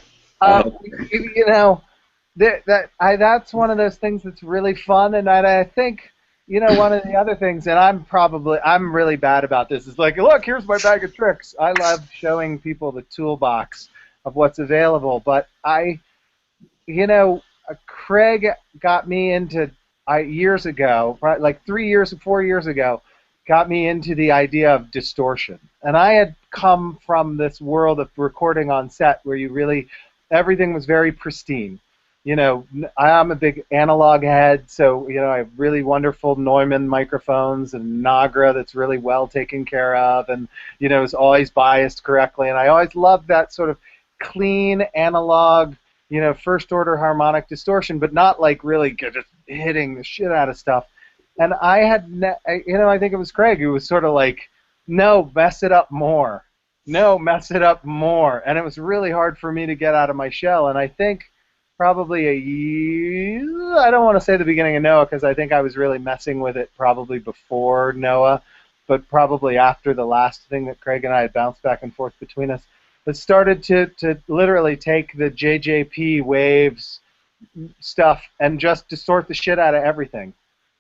That's one of those things that's really fun, and I think. One of the other things, and I'm really bad about this, is like, look, here's my bag of tricks. I love showing people the toolbox of what's available, but Craig got me into, years ago, like 4 years ago, got me into the idea of distortion. And I had come from this world of recording on set where you really, everything was very pristine. You know, I'm a big analog head, so, you know, I have really wonderful Neumann microphones and Nagra that's really well taken care of, and, you know, is always biased correctly. And I always loved that sort of clean analog, you know, first order harmonic distortion, but not like really just hitting the shit out of stuff. And I had, you know, I think it was Craig who was sort of like, no, mess it up more. No, mess it up more. And it was really hard for me to get out of my shell. And I think probably a year, I don't want to say the beginning of Noah because I think I was really messing with it probably before Noah, but probably after the last thing that Craig and I had bounced back and forth between us. But started to literally take the JJP waves stuff and just distort the shit out of everything.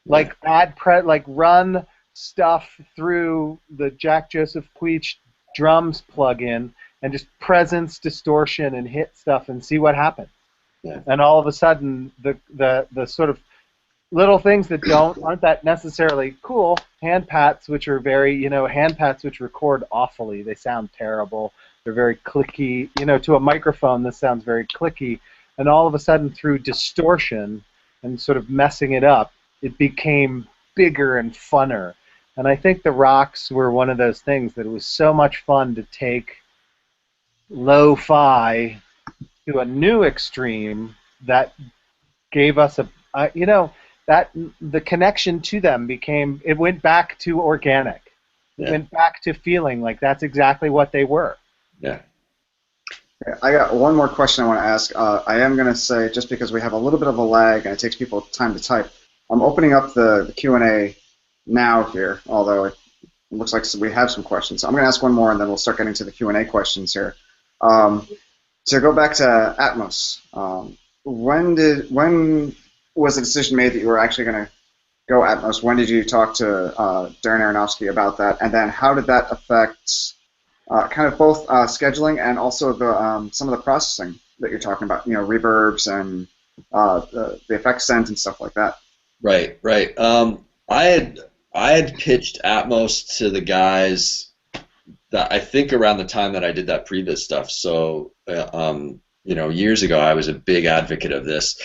Like like run stuff through the Jack Joseph Puig drums plugin and just presence distortion and hit stuff and see what happens. Yeah. And all of a sudden, the sort of little things that aren't that necessarily cool, hand pats, which are very, you know, hand pats which record awfully. They sound terrible. They're very clicky. You know, to a microphone, this sounds very clicky. And all of a sudden, through distortion and sort of messing it up, it became bigger and funner. And I think the rocks were one of those things that it was so much fun to take lo-fi to a new extreme that gave us you know, that the connection to them it went back to organic. It went back to feeling like that's exactly what they were. Yeah. I got one more question I want to ask. I am going to say, just because we have a little bit of a lag and it takes people time to type, I'm opening up the Q&A now here, although it looks like we have some questions. So I'm going to ask one more, and then we'll start getting to the Q&A questions here. To go back to Atmos, when was the decision made that you were actually going to go Atmos? When did you talk to Darren Aronofsky about that? And then how did that affect kind of both scheduling and also the some of the processing that you're talking about? You know, reverbs and the effect scent and stuff like that. Right. I had pitched Atmos to the guys that I think around the time that I did that previous stuff. So, you know, years ago, I was a big advocate of this.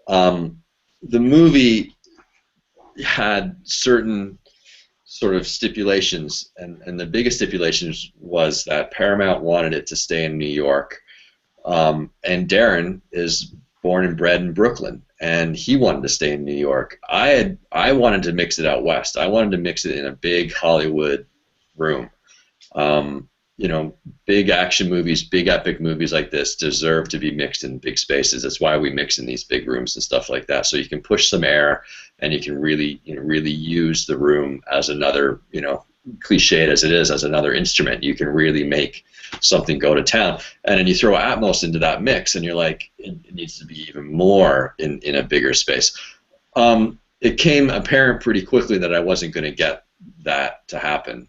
The movie had certain sort of stipulations, and the biggest stipulations was that Paramount wanted it to stay in New York, and Darren is born and bred in Brooklyn, and he wanted to stay in New York. I wanted to mix it out west. I wanted to mix it in a big Hollywood room. You know, big action movies, big epic movies like this deserve to be mixed in big spaces. That's why we mix in these big rooms and stuff like that. So you can push some air, and you can really, you know, really use the room as another, you know, cliched as it is, as another instrument. You can really make something go to town. And then you throw Atmos into that mix, and you're like, it needs to be even more in a bigger space. It came apparent pretty quickly that I wasn't going to get that to happen.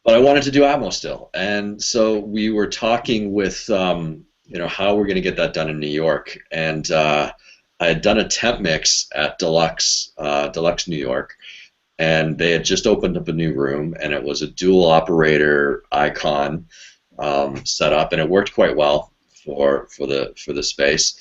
But I wanted to do Atmos still, and so we were talking with, you know, how we're going to get that done in New York. And I had done a temp mix at Deluxe New York, and they had just opened up a new room, and it was a dual operator icon setup, and it worked quite well for the space.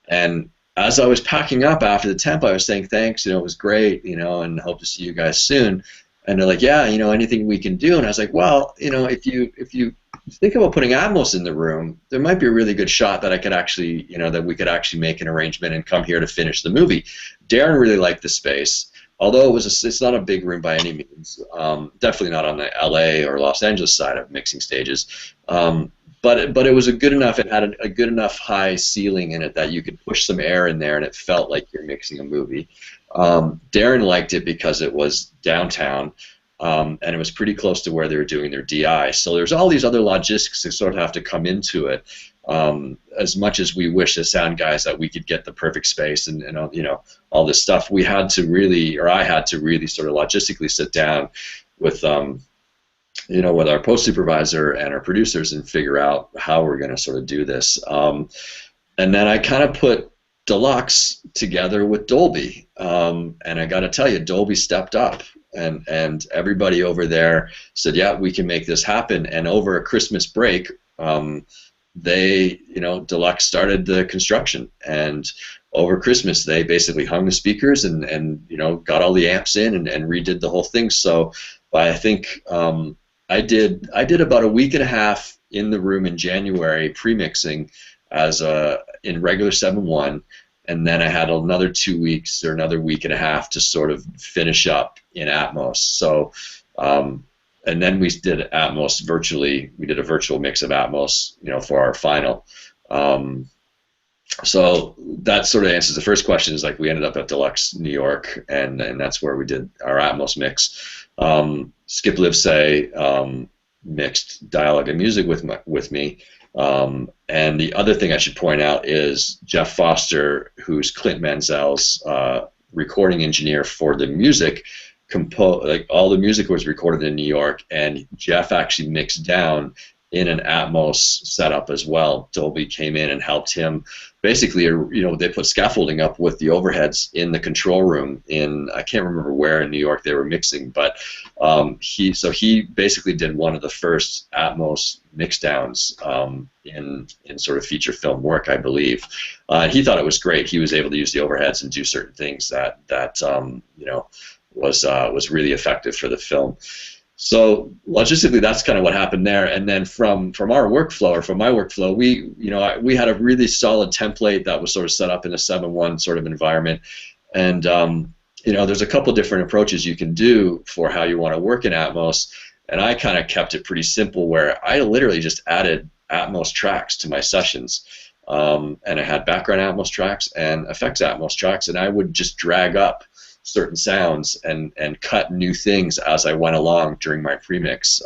And as I was packing up after the temp, I was saying thanks, you know, it was great, you know, and hope to see you guys soon. And they're like, yeah, you know, anything we can do. And I was like, well, you know, if you think about putting Atmos in the room, there might be a really good shot that I could actually, you know, that we could actually make an arrangement and come here to finish the movie. Darren really liked the space, although it's not a big room by any means. Definitely not on the LA or Los Angeles side of mixing stages. But it was a good enough. It had a good enough high ceiling in it that you could push some air in there, and it felt like you're mixing a movie. Darren liked it because it was downtown, and it was pretty close to where they were doing their DI. So there's all these other logistics that sort of have to come into it. As much as we wish as sound guys that we could get the perfect space and you know, all this stuff, I had to really sort of logistically sit down with you know, with our post supervisor and our producers and figure out how we're going to sort of do this. And then I kind of put Deluxe together with Dolby, and I got to tell you, Dolby stepped up. and everybody over there said, yeah, we can make this happen. And over a Christmas break, Deluxe started the construction, and over Christmas they basically hung the speakers and got all the amps in and redid the whole thing. So I think I did about a week and a half in the room in January pre-mixing in regular 7.1, and then I had another 2 weeks or another week and a half to sort of finish up in Atmos. So and then we did Atmos virtually. We did a virtual mix of Atmos, for our final. So that sort of answers the first question. Is like we ended up at Deluxe New York, and that's where we did our Atmos mix. Skip Livesay mixed dialogue and music with me. And the other thing I should point out is Jeff Foster, who's Clint Mansell's recording engineer for the music. All the music was recorded in New York, and Jeff actually mixed down in an Atmos setup as well. Dolby came in and helped him. Basically, they put scaffolding up with the overheads in the control room I can't remember where in New York they were mixing, but he basically did one of the first Atmos mixdowns in sort of feature film work, I believe. He thought it was great. He was able to use the overheads and do certain things that was really effective for the film. So logistically, that's kind of what happened there. And then from our workflow, or from my workflow, we had a really solid template that was sort of set up in a 7.1 sort of environment. And there's a couple different approaches you can do for how you want to work in Atmos. And I kind of kept it pretty simple, where I literally just added Atmos tracks to my sessions. And I had background Atmos tracks and effects Atmos tracks, and I would just drag up certain sounds and cut new things as I went along during my premix.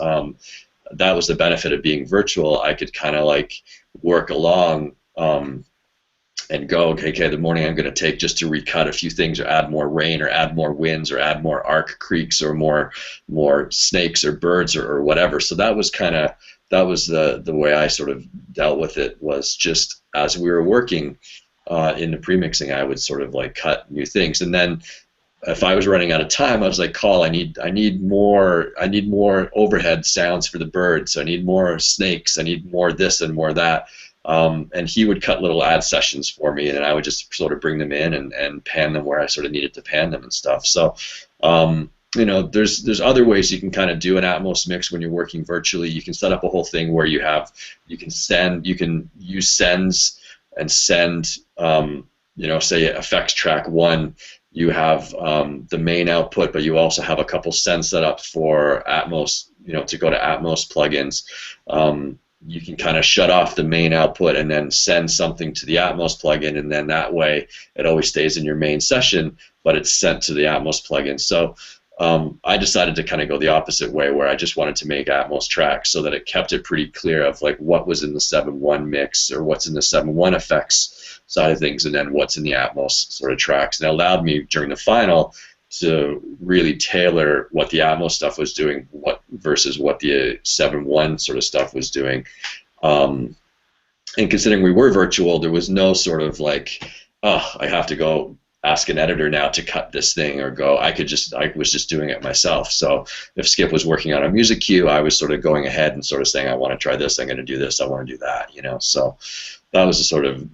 That was the benefit of being virtual. I could kind of like work along and go, okay, the morning I'm going to take just to recut a few things, or add more rain, or add more winds, or add more arc creaks, or more snakes or birds, or whatever. So that was the way I sort of dealt with it, was just as we were working in the premixing, I would sort of like cut new things. And then if I was running out of time, I was like, Coll, I need more overhead sounds for the birds. I need more snakes. I need more this and more that. And he would cut little ad sessions for me, and I would just sort of bring them in and pan them where I sort of needed to pan them and stuff. So, there's other ways you can kind of do an Atmos mix when you're working virtually. You can set up a whole thing where you can use sends and send, say effects track 1. You have the main output, but you also have a couple sends set up for Atmos, to go to Atmos plugins. You can kind of shut off the main output and then send something to the Atmos plugin, and then that way it always stays in your main session, but it's sent to the Atmos plugin. So I decided to kind of go the opposite way, where I just wanted to make Atmos tracks so that it kept it pretty clear of like what was in the 7.1 mix, or what's in the 7.1 effects side of things, and then what's in the Atmos sort of tracks. And it allowed me during the final to really tailor what the Atmos stuff was doing versus what the 7.1 sort of stuff was doing. And considering we were virtual, there was no sort of like, oh, I have to go ask an editor now to cut this thing, or go. I was just doing it myself. So if Skip was working on a music cue, I was sort of going ahead and sort of saying, I want to try this, I'm going to do this, I want to do that, So that was a sort of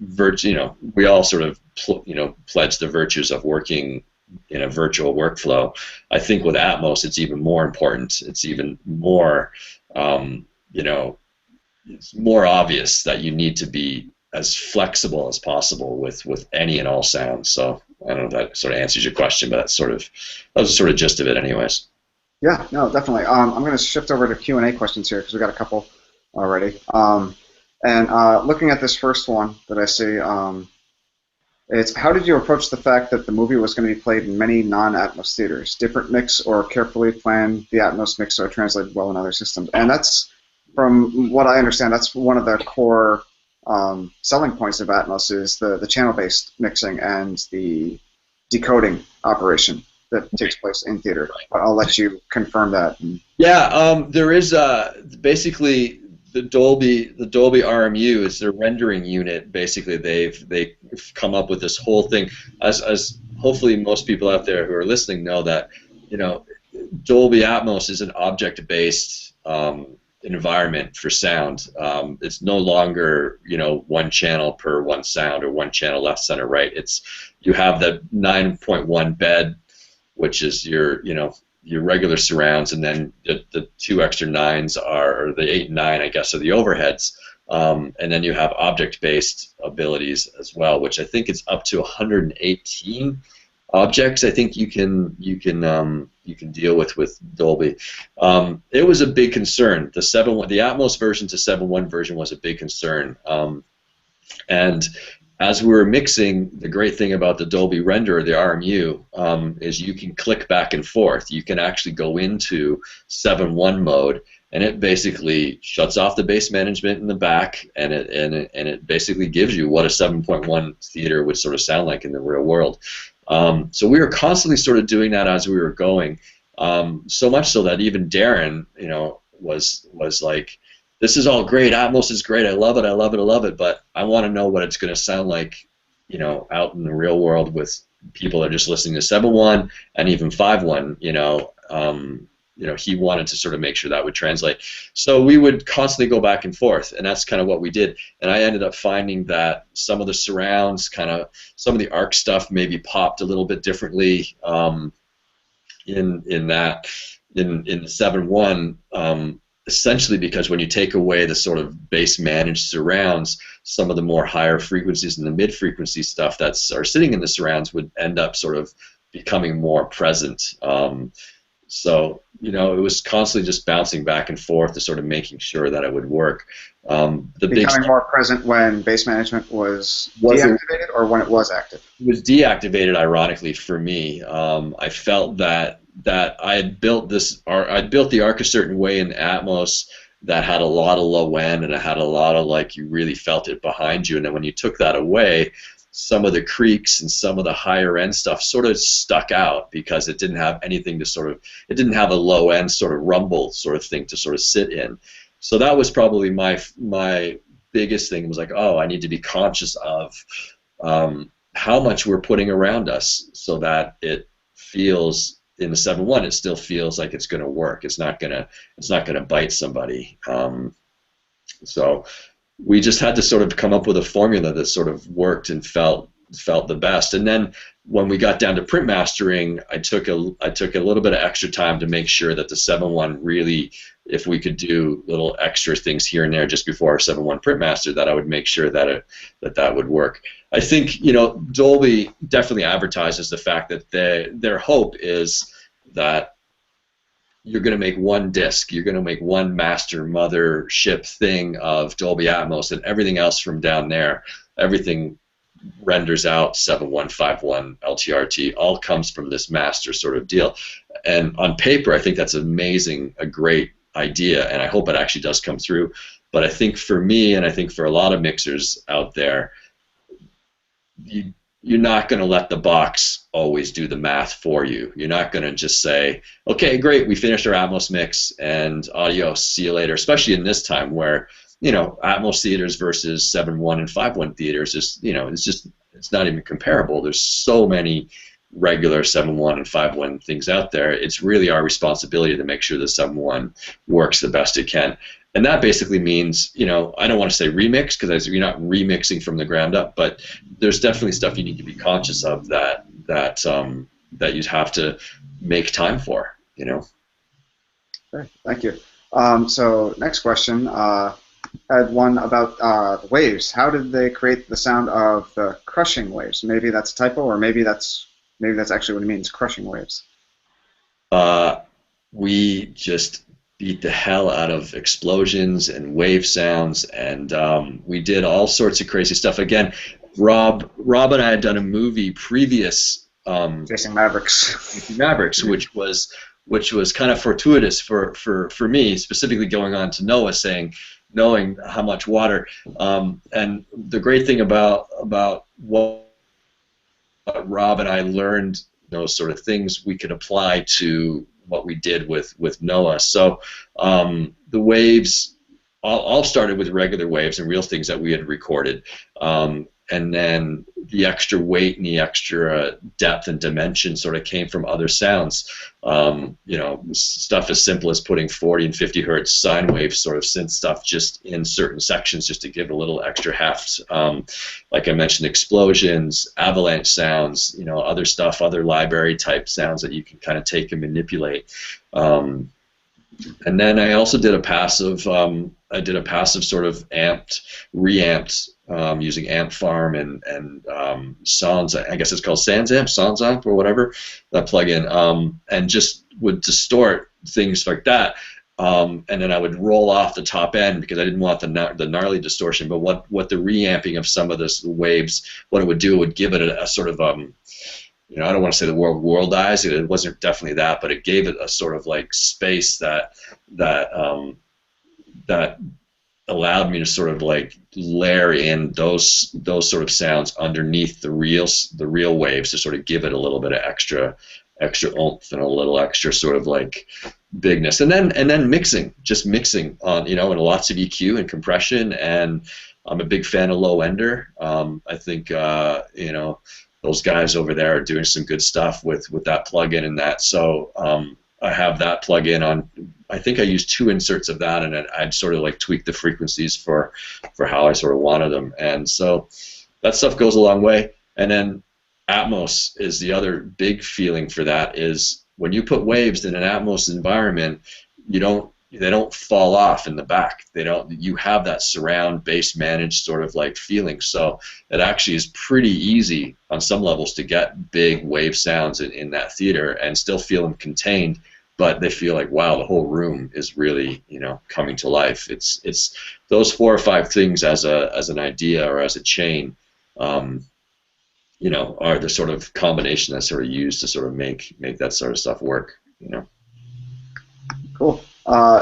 we all sort of pledged the virtues of working in a virtual workflow. I think with Atmos, it's even more important. It's even more, it's more obvious that you need to be as flexible as possible with any and all sounds. So I don't know if that sort of answers your question, but that was the sort of gist of it, anyways. Yeah, no, definitely. I'm going to shift over to Q&A questions here, because we've got a couple already. And looking at this first one that I see, it's how did you approach the fact that the movie was going to be played in many non-Atmos theaters? Different mix, or carefully planned the Atmos mix so it translated well in other systems? And that's, from what I understand, that's one of the core selling points of Atmos, is the channel-based mixing and the decoding operation that takes place in theater. But I'll let you confirm that. Yeah, there is basically the Dolby RMU is their rendering unit. Basically, they've come up with this whole thing. As hopefully most people out there who are listening know that, Dolby Atmos is an object-based environment for sound. It's no longer, you know, one channel per one sound or one channel left, center, right. It's you have the 9.1 bed, which is your, you know, your regular surrounds, and then the two extra nines are, or the 8 and 9, I guess, are the overheads. And then you have object-based abilities as well, which I think is up to 118 objects. I think you can deal with Dolby. It was a big concern. The Atmos version to 7.1 version was a big concern. And as we were mixing, the great thing about the Dolby renderer, the RMU, is you can click back and forth. You can actually go into 7.1 mode, and it basically shuts off the bass management in the back, and it basically gives you what a 7.1 theater would sort of sound like in the real world. So we were constantly sort of doing that as we were going, so much so that even Darren, you know, was like, this is all great, Atmos is great, I love it, I love it, I love it, but I want to know what it's going to sound like, you know, out in the real world with people that are just listening to 7.1 and even 5.1, you know. He wanted to sort of make sure that would translate. So we would constantly go back and forth, and that's kind of what we did. And I ended up finding that some of the surrounds, some of the arc stuff maybe popped a little bit differently in the 7.1, essentially because when you take away the sort of bass managed surrounds, some of the more higher frequencies and the mid frequency stuff are sitting in the surrounds would end up sort of becoming more present. So, you know, it was constantly just bouncing back and forth to sort of making sure that it would work. Becoming more present when bass management was deactivated, or when it was active? It was deactivated, ironically, for me. I felt that I had built the arc a certain way in Atmos that had a lot of low end, and it had a lot of, like, you really felt it behind you, and then when you took that away, some of the creaks and some of the higher end stuff sort of stuck out because it didn't have anything to it didn't have a low end sort of rumble sort of thing to sort of sit in. So that was probably my biggest thing, was like, oh, I need to be conscious of how much we're putting around us so that it feels, in the 7.1, it still feels like it's going to work. It's not going to bite somebody. So we just had to sort of come up with a formula that sort of worked and felt the best. And then when we got down to print mastering, I took a little bit of extra time to make sure that the 7.1 really, if we could do little extra things here and there just before our 7.1 print master, that I would make sure that that would work. I think, you know, Dolby definitely advertises the fact that their hope is that you're going to make one disc, you're going to make one master mothership thing of Dolby Atmos, and everything else from down there, everything renders out 7.1, 5.1, LTRT, all comes from this master sort of deal. And on paper, I think that's amazing, a great idea, and I hope it actually does come through. But I think for me, and I think for a lot of mixers out there, you're not going to let the box always do the math for you. You're not going to just say, okay, great, we finished our Atmos mix, and adios, see you later, especially in this time where, you know, Atmos theaters versus 7.1 and 5.1 theaters is, you know, it's not even comparable. There's so many regular 7.1 and 5.1 things out there. It's really our responsibility to make sure the 7.1 works the best it can. And that basically means, you know, I don't want to say remix because you're not remixing from the ground up, but there's definitely stuff you need to be conscious of that you have to make time for, you know. Okay, thank you. So next question, I had one about the waves. How did they create the sound of the crushing waves? Maybe that's a typo, or maybe that's actually what it means, crushing waves. We just beat the hell out of explosions and wave sounds, and we did all sorts of crazy stuff. Again, Rob and I had done a movie previous, Chasing Mavericks. which was kind of fortuitous for me, specifically going on to Noah, knowing how much water. And the great thing about what Rob and I learned, those sort of things we could apply to what we did with Noah. So the waves all started with regular waves and real things that we had recorded. and then the extra weight and the extra depth and dimension sort of came from other sounds. You know, stuff as simple as putting 40 and 50 hertz sine wave sort of synth stuff just in certain sections just to give it a little extra heft. Like I mentioned, explosions, avalanche sounds, you know, other stuff, other library type sounds that you can kind of take and manipulate. And then I also did a passive. I did a passive sort of amped, reamped using Amp Farm and Sans. I guess it's called Sansamp or whatever, that plugin, and just would distort things like that. And then I would roll off the top end because I didn't want the gnarly distortion. But what the reamping of some of the waves, what it would do, it would give it a sort of you know, I don't want to say the world eyes. It wasn't definitely that, but it gave it a sort of like space that allowed me to sort of like layer in those sort of sounds underneath the real waves to sort of give it a little bit of extra oomph and a little extra sort of like bigness. And then mixing on, you know, and lots of EQ and compression. And I'm a big fan of Low Ender. I think you know, those guys over there are doing some good stuff with that plugin and that. So I have that plugin on. I think I used 2 inserts of that, and I'd sort of like tweak the frequencies for how I sort of wanted them. And so that stuff goes a long way. And then Atmos is the other big feeling for that. Is when you put waves in an Atmos environment, they don't fall off in the back. You have that surround bass managed sort of like feeling. So it actually is pretty easy on some levels to get big wave sounds in that theater and still feel them contained, but they feel like, wow, the whole room is really, you know, coming to life. It's those 4 or 5 things as an idea or as a chain, you know, are the sort of combination that's sort of used to sort of make that sort of stuff work, you know. Cool.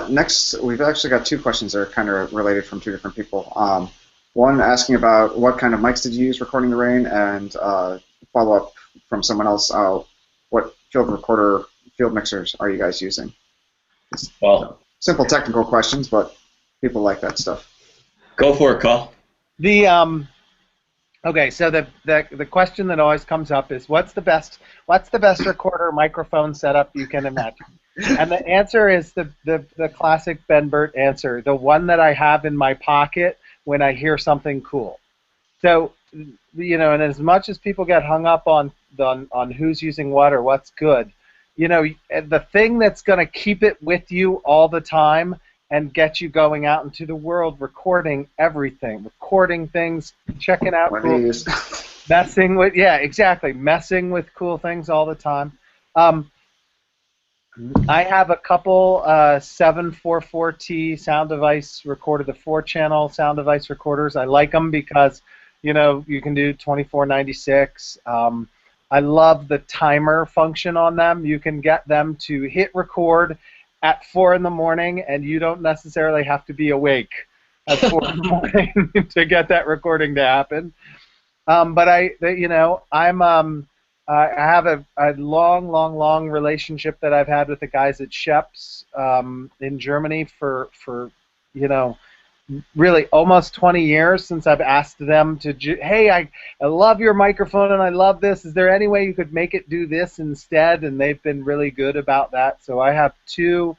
Next, we've actually got 2 questions that are kind of related from 2 different people. One asking about what kind of mics did you use recording the rain, and follow up from someone else, what field mixers are you guys using? Well, simple technical questions, but people like that stuff. Go for it, Coll. Okay, so the question that always comes up is what's the best recorder microphone setup you can imagine? And the answer is the classic Ben Burt answer, the one that I have in my pocket when I hear something cool. So, you know, and as much as people get hung up on who's using what or what's good, you know, the thing that's going to keep it with you all the time and get you going out into the world, recording everything, recording things, checking out cool, messing with cool things all the time. I have a couple 744T sound device recorder, the 4-channel sound device recorders. I like them because, you know, you can do 2496. I love the timer function on them. You can get them to hit record at 4 in the morning, and you don't necessarily have to be awake at 4 in the morning to get that recording to happen. But I have a long relationship that I've had with the guys at Sheps in Germany for you know, really almost 20 years, since I've asked them to, hey, I love your microphone and I love this. Is there any way you could make it do this instead? And they've been really good about that. So I have 2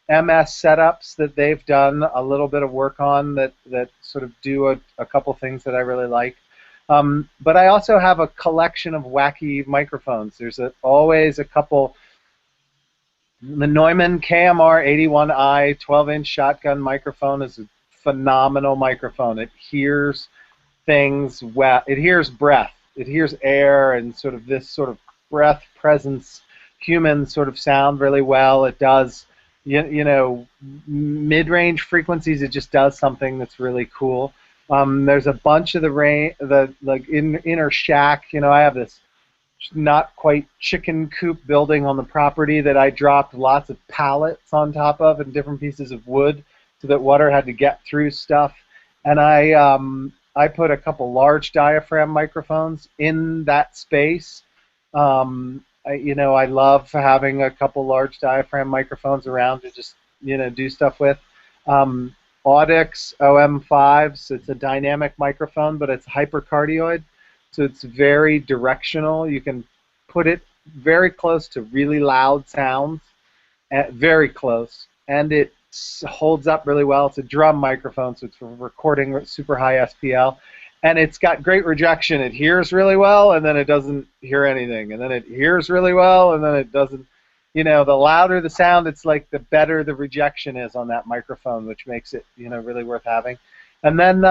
MS setups that they've done a little bit of work on that sort of do a couple things that I really like. But I also have a collection of wacky microphones. There's always a couple. The Neumann KMR81i 12-inch shotgun microphone is a phenomenal microphone. It hears things well. It hears breath. It hears air and sort of this sort of breath, presence, human sort of sound really well. It does, you know, mid-range frequencies. It just does something that's really cool. There's a bunch of inner shack. You know, I have this not quite chicken coop building on the property that I dropped lots of pallets on top of and different pieces of wood so that water had to get through stuff. And I put a couple large diaphragm microphones in that space. You know, I love having a couple large diaphragm microphones around to just, you know, do stuff with. Audix OM5s. It's a dynamic microphone, but it's hypercardioid, so it's very directional. You can put it very close to really loud sounds, very close, and it holds up really well. It's a drum microphone, so it's for recording super high SPL, and it's got great rejection. It hears really well, and then it doesn't hear anything, and then it hears really well, and then it doesn't. You know, the louder the sound, it's like the better the rejection is on that microphone, which makes it, you know, really worth having. And then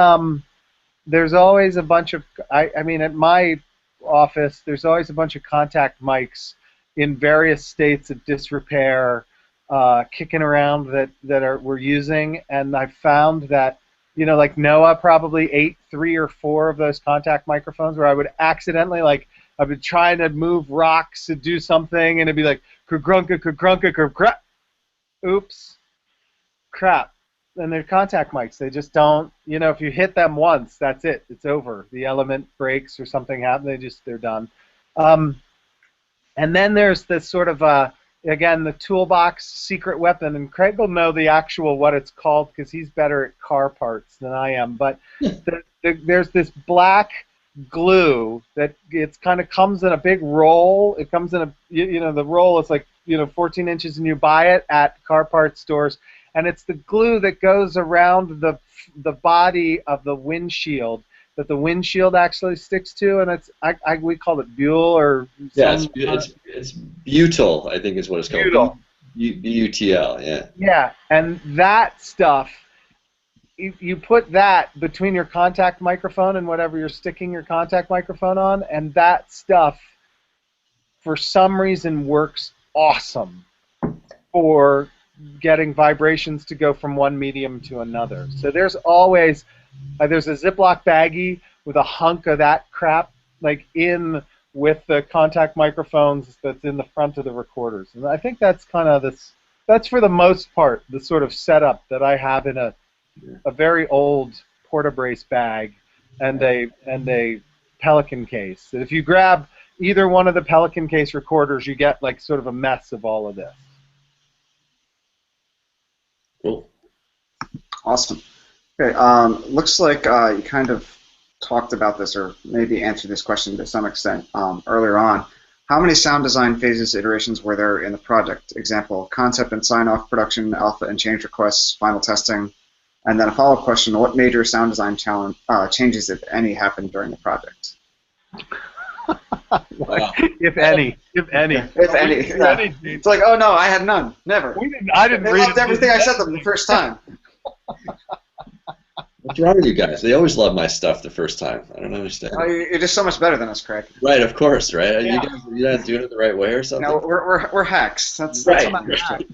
there's always a bunch of, I mean, at my office, there's always a bunch of contact mics in various states of disrepair, kicking around we're using, and I found that, you know, like Noah probably ate 3 or 4 of those contact microphones where I would accidentally, like, I've been trying to move rocks to do something, and it'd be like, kergrunka, kergrunka, kergrunka, oops, crap. And they're contact mics. They just don't, you know, if you hit them once, that's it. It's over. The element breaks or something happens, they're done. And then there's this sort of, again, the toolbox secret weapon, and Craig will know the actual what it's called because he's better at car parts than I am, but there's this black glue that it's kind of comes in a big roll. It comes in a, you know, the roll is like, you know, 14 inches, and you buy it at car parts stores, and it's the glue that goes around the body of the windshield that the windshield actually sticks to, and it's we call it butyl or it's butyl, I think is what it's called. Butyl. B-U-T-L, yeah. Yeah, and that stuff, you put that between your contact microphone and whatever you're sticking your contact microphone on, and that stuff, for some reason, works awesome for getting vibrations to go from one medium to another. So there's always, there's a Ziploc baggie with a hunk of that crap, like, in with the contact microphones that's in the front of the recorders. And I think that's kind of that's for the most part the sort of setup that I have in a very old Portabrace bag and a Pelican case. If you grab either one of the Pelican case recorders, you get like sort of a mess of all of this. Cool. Awesome. Okay, looks like you kind of talked about this, or maybe answered this question to some extent earlier on. How many sound design phases, iterations were there in the project? Example, concept and sign-off, production, alpha and change requests, final testing. And then a follow-up question, what major sound design changes, if any, happened during the project? Wow. If any. If any. Yeah. It's like, oh no, I had none. Never. I didn't They read loved everything I said them the first time. What's wrong with you guys? They always love my stuff the first time. I don't understand. You're just so much better than us, Craig. Right, of course, right? Yeah. You're not doing it the right way or something? No, we're hacks. That's right. what I'm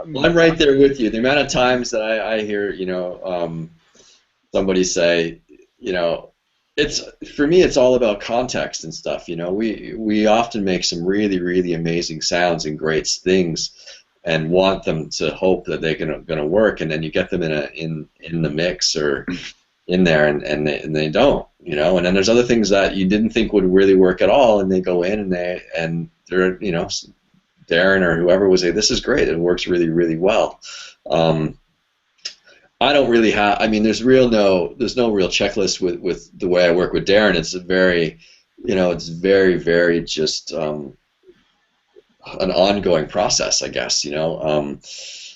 Well, I'm right there with you. The amount of times that I hear, you know, somebody say, you know, for me, it's all about context and stuff. You know, we often make some really, really amazing sounds and great things, and want them to hope that they're gonna work, and then you get them in the mix or in there, and they don't. You know, and then there's other things that you didn't think would really work at all, and they go in and they're, you know, Darren or whoever was like, this is great, it works really, really well. I don't really have, I mean, there's no real checklist with the way I work with Darren. It's very, you know, it's very, very just an ongoing process, I guess, you know.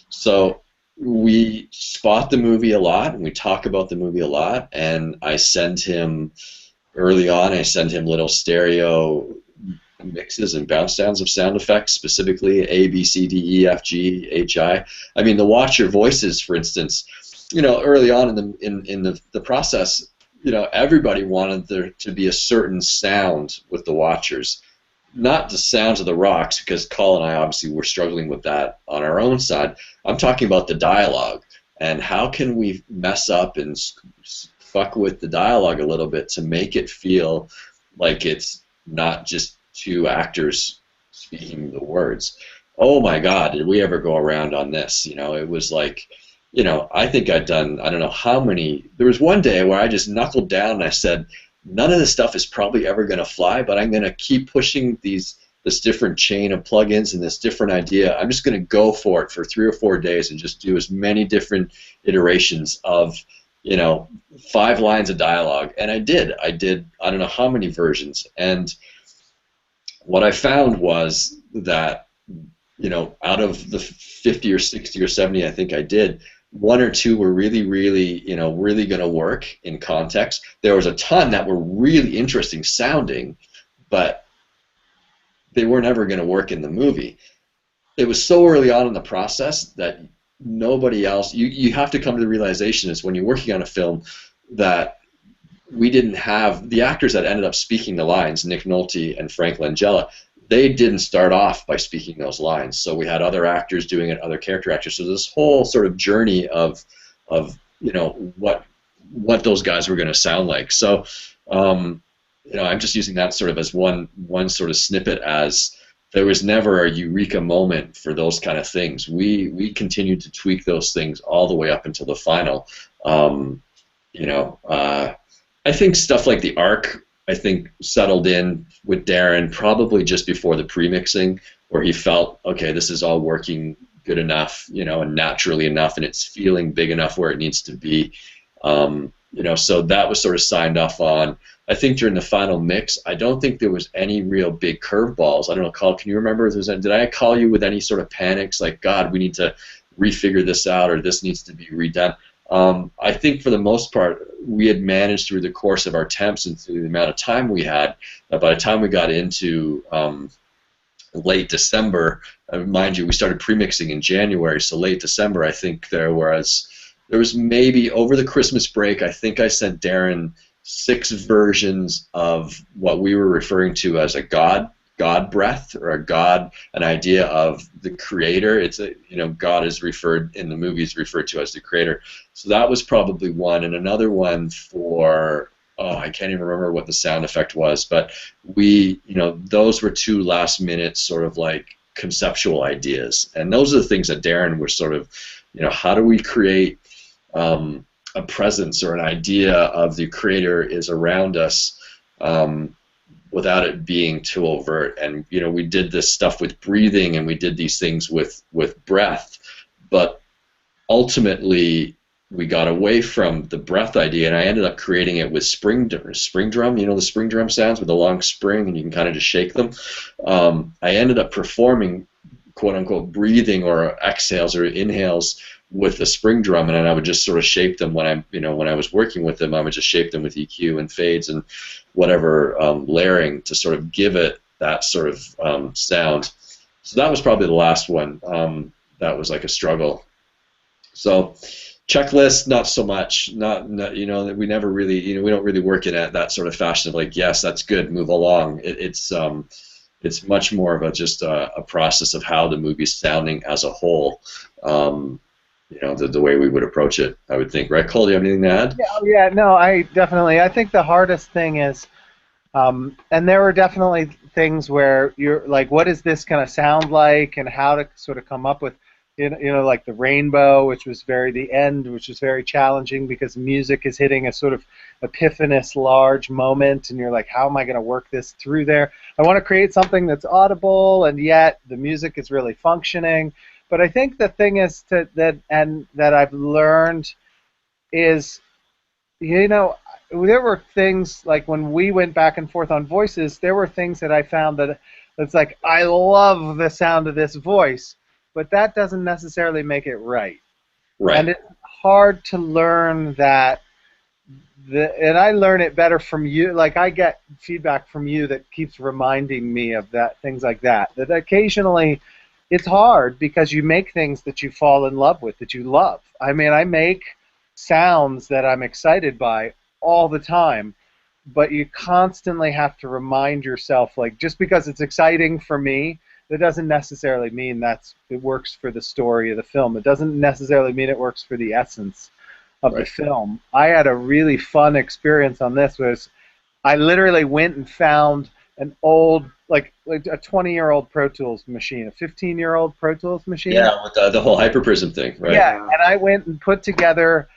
So we spot the movie a lot, and we talk about the movie a lot, and I send him, early on, little stereo mixes and bounce downs of sound effects, specifically A, B, C, D, E, F, G, H, I. I mean, the Watch Your Voices, for instance, you know, early on in the process, you know, everybody wanted there to be a certain sound with the Watchers, not the sounds of the rocks, because Coll and I obviously were struggling with that on our own side. I'm talking about the dialogue, and how can we mess up and fuck with the dialogue a little bit to make it feel like it's not just two actors speaking the words. Oh my God, did we ever go around on this? You know, it was like, you know, I think I'd done, I don't know how many, there was one day where I just knuckled down and I said, none of this stuff is probably ever going to fly, but I'm going to keep pushing these this different chain of plugins and this different idea. I'm just going to go for it for 3 or 4 days and just do as many different iterations of, 5 lines of dialogue. And I did. I don't know how many versions. And what I found was that, out of the 50 or 60 or 70 I think I did, 1 or 2 were really, really, really going to work in context. There was a ton that were really interesting sounding, but they were never going to work in the movie. It was so early on in the process that nobody else, you have to come to the realization is when you're working on a film that we didn't have, the actors that ended up speaking the lines, Nick Nolte and Frank Langella, they didn't start off by speaking those lines. So we had other actors doing it, other character actors. So this whole sort of journey of what those guys were going to sound like. So I'm just using that sort of as one sort of snippet, as there was never a eureka moment for those kind of things. We continued to tweak those things all the way up until the final. I think stuff like the arc, I think, settled in with Darren probably just before the pre-mixing, where he felt, okay, this is all working good enough, and naturally enough, and it's feeling big enough where it needs to be. So that was sort of signed off on. I think during the final mix, I don't think there was any real big curveballs. I don't know, Coll, can you remember? Did I call you with any sort of panics like, God, we need to refigure this out, or this needs to be redone? I think for the most part, we had managed through the course of our temps and through the amount of time we had, that by the time we got into late December, mind you, we started pre-mixing in January, so late December, I think there was maybe over the Christmas break, I think I sent Darren 6 versions of what we were referring to as a God breath, or an idea of the creator. It's God is referred in the movies, referred to as the creator. So that was probably one, and another one for, I can't even remember what the sound effect was, but those were 2 last minute sort of like conceptual ideas, and those are the things that Darren was sort of, how do we create a presence or an idea of the creator is around us, without it being too overt. And we did this stuff with breathing, and we did these things with breath, but ultimately we got away from the breath idea, and I ended up creating it with spring drum. The spring drum sounds with a long spring, and you can kind of just shake them. I ended up performing quote unquote breathing or exhales or inhales with the spring drum, and then I would just sort of shape them when I was working with them. I would just shape them with EQ and fades and whatever layering to sort of give it that sort of sound. So that was probably the last one that was like a struggle. So checklist, not so much. Not we never really we don't really work in that sort of fashion of like, yes, that's good, move along. It's much more of just a process of how the movie's sounding as a whole. The way we would approach it, I would think. Right, Coll, do you have anything to add? Yeah, no, I think the hardest thing is, and there were definitely things where you're like, what is this going to sound like, and how to sort of come up with, like the rainbow, which was the end, which was very challenging because music is hitting a sort of epiphanous large moment, and you're like, how am I going to work this through there? I want to create something that's audible, and yet the music is really functioning. But I think the thing is that I've learned is, there were things like when we went back and forth on voices, there were things that I found that's like, I love the sound of this voice, but that doesn't necessarily make it right. Right. And it's hard to learn that, and I learn it better from you. Like, I get feedback from you that keeps reminding me of that, things like that. That occasionally it's hard because you make things that you fall in love with, that you love. I mean, I make sounds that I'm excited by all the time, but you constantly have to remind yourself, like, just because it's exciting for me, that doesn't necessarily mean it works for the story of the film. It doesn't necessarily mean it works for the essence of the film. I had a really fun experience on this, was I literally went and found an old, like a 20-year-old Pro Tools machine, a 15-year-old Pro Tools machine. Yeah, with the whole Hyperprism thing, right? Yeah, and I went and put together,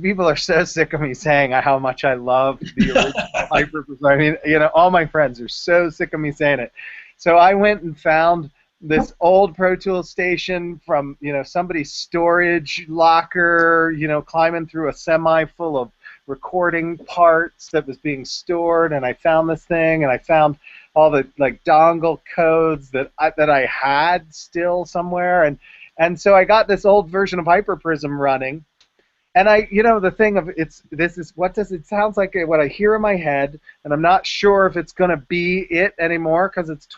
people are so sick of me saying how much I love the original Hyperprism. I mean, all my friends are so sick of me saying it. So I went and found this old Pro Tools station from, somebody's storage locker, climbing through a semi full of recording parts that was being stored, and I found this thing, and I found all the like dongle codes that I had still somewhere, and so I got this old version of Hyperprism running. And the thing of it sounds like what I hear in my head, and I'm not sure if it's going to be it anymore because it's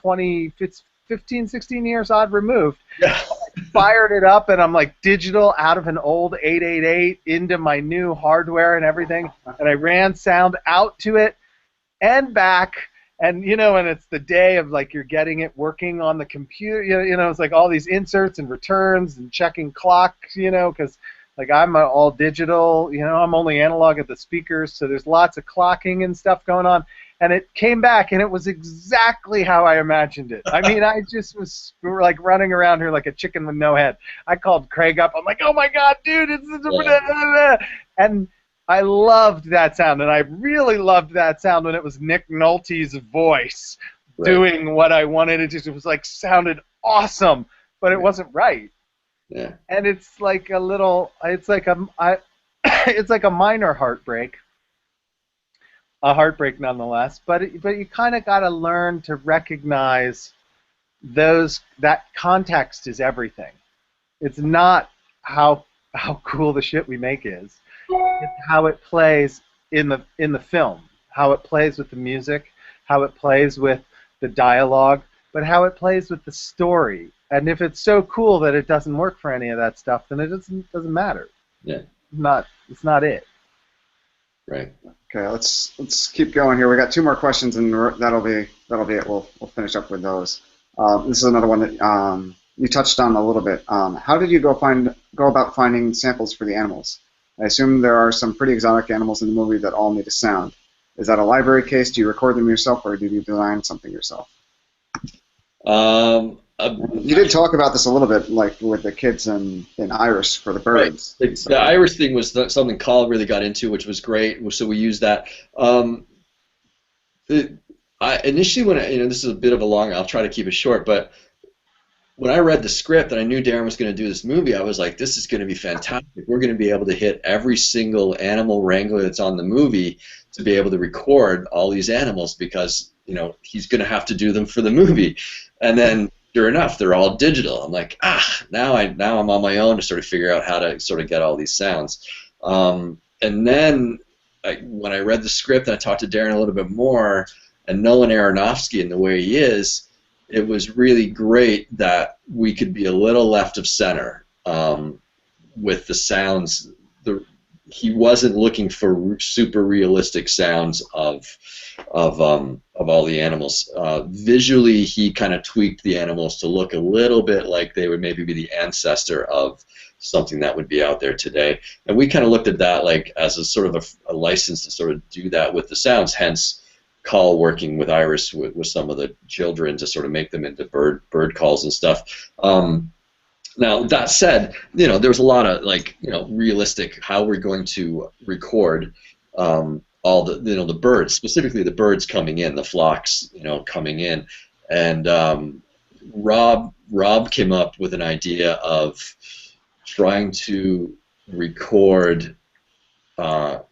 15, 16 years odd removed. Yeah. I fired it up, and I'm like digital out of an old 888 into my new hardware and everything, and I ran sound out to it and back. And and it's the day of like you're getting it working on the computer. It's like all these inserts and returns and checking clocks. Because like I'm all digital, I'm only analog at the speakers, so there's lots of clocking and stuff going on. And it came back, and it was exactly how I imagined it. I mean, I just was like running around here like a chicken with no head. I called Craig up. I'm like, oh my God, dude, and I loved that sound, and I really loved that sound when it was Nick Nolte's voice doing what I wanted it to. It was like sounded awesome, but it wasn't right. Yeah. And it's like it's like a minor heartbreak, a heartbreak nonetheless. But you kind of got to learn to recognize that context is everything. It's not how cool the shit we make is. It's how it plays in the film, how it plays with the music, how it plays with the dialogue, but how it plays with the story. And if it's so cool that it doesn't work for any of that stuff, then it doesn't matter. Yeah. It's not it. Right. Okay, let's keep going here. We got 2 more questions, and that'll be it. We'll finish up with those. This is another one that you touched on a little bit. How did you go about finding samples for the animals? I assume there are some pretty exotic animals in the movie that all need a sound. Is that a library case? Do you record them yourself, or do you design something yourself? You did talk about this a little bit, like with the kids in Iris for the birds. Right. The Iris thing was something Coll really got into, which was great. So we used that. Initially, when this is a bit of a long, I'll try to keep it short, but when I read the script and I knew Darren was going to do this movie, I was like, this is going to be fantastic. We're going to be able to hit every single animal wrangler that's on the movie to be able to record all these animals because, he's going to have to do them for the movie. And then, sure enough, they're all digital. I'm like, now I'm on my own to sort of figure out how to sort of get all these sounds. And then when I read the script and I talked to Darren a little bit more, and knowing Aronofsky and the way he is, it was really great that we could be a little left of center with the sounds. He wasn't looking for super realistic sounds of all the animals. Visually, he kind of tweaked the animals to look a little bit like they would maybe be the ancestor of something that would be out there today. And we kind of looked at that like as a sort of a license to sort of do that with the sounds. Hence, Coll working with Iris with some of the children to sort of make them into bird calls and stuff. Now that said, there was a lot of realistic how we're going to record all the birds, specifically the birds coming in, the flocks coming in, and Rob came up with an idea of trying to record what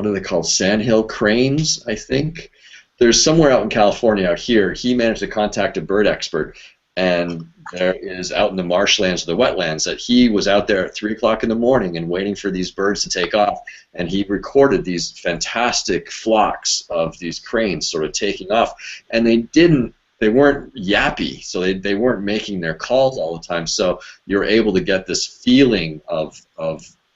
are they called? Sandhill cranes, I think. There's somewhere out in California out here. He managed to contact a bird expert, and there is out in the marshlands or the wetlands that he was out there at 3 o'clock in the morning and waiting for these birds to take off, and he recorded these fantastic flocks of these cranes sort of taking off, and they weren't yappy, so they weren't making their calls all the time, so you're able to get this feeling of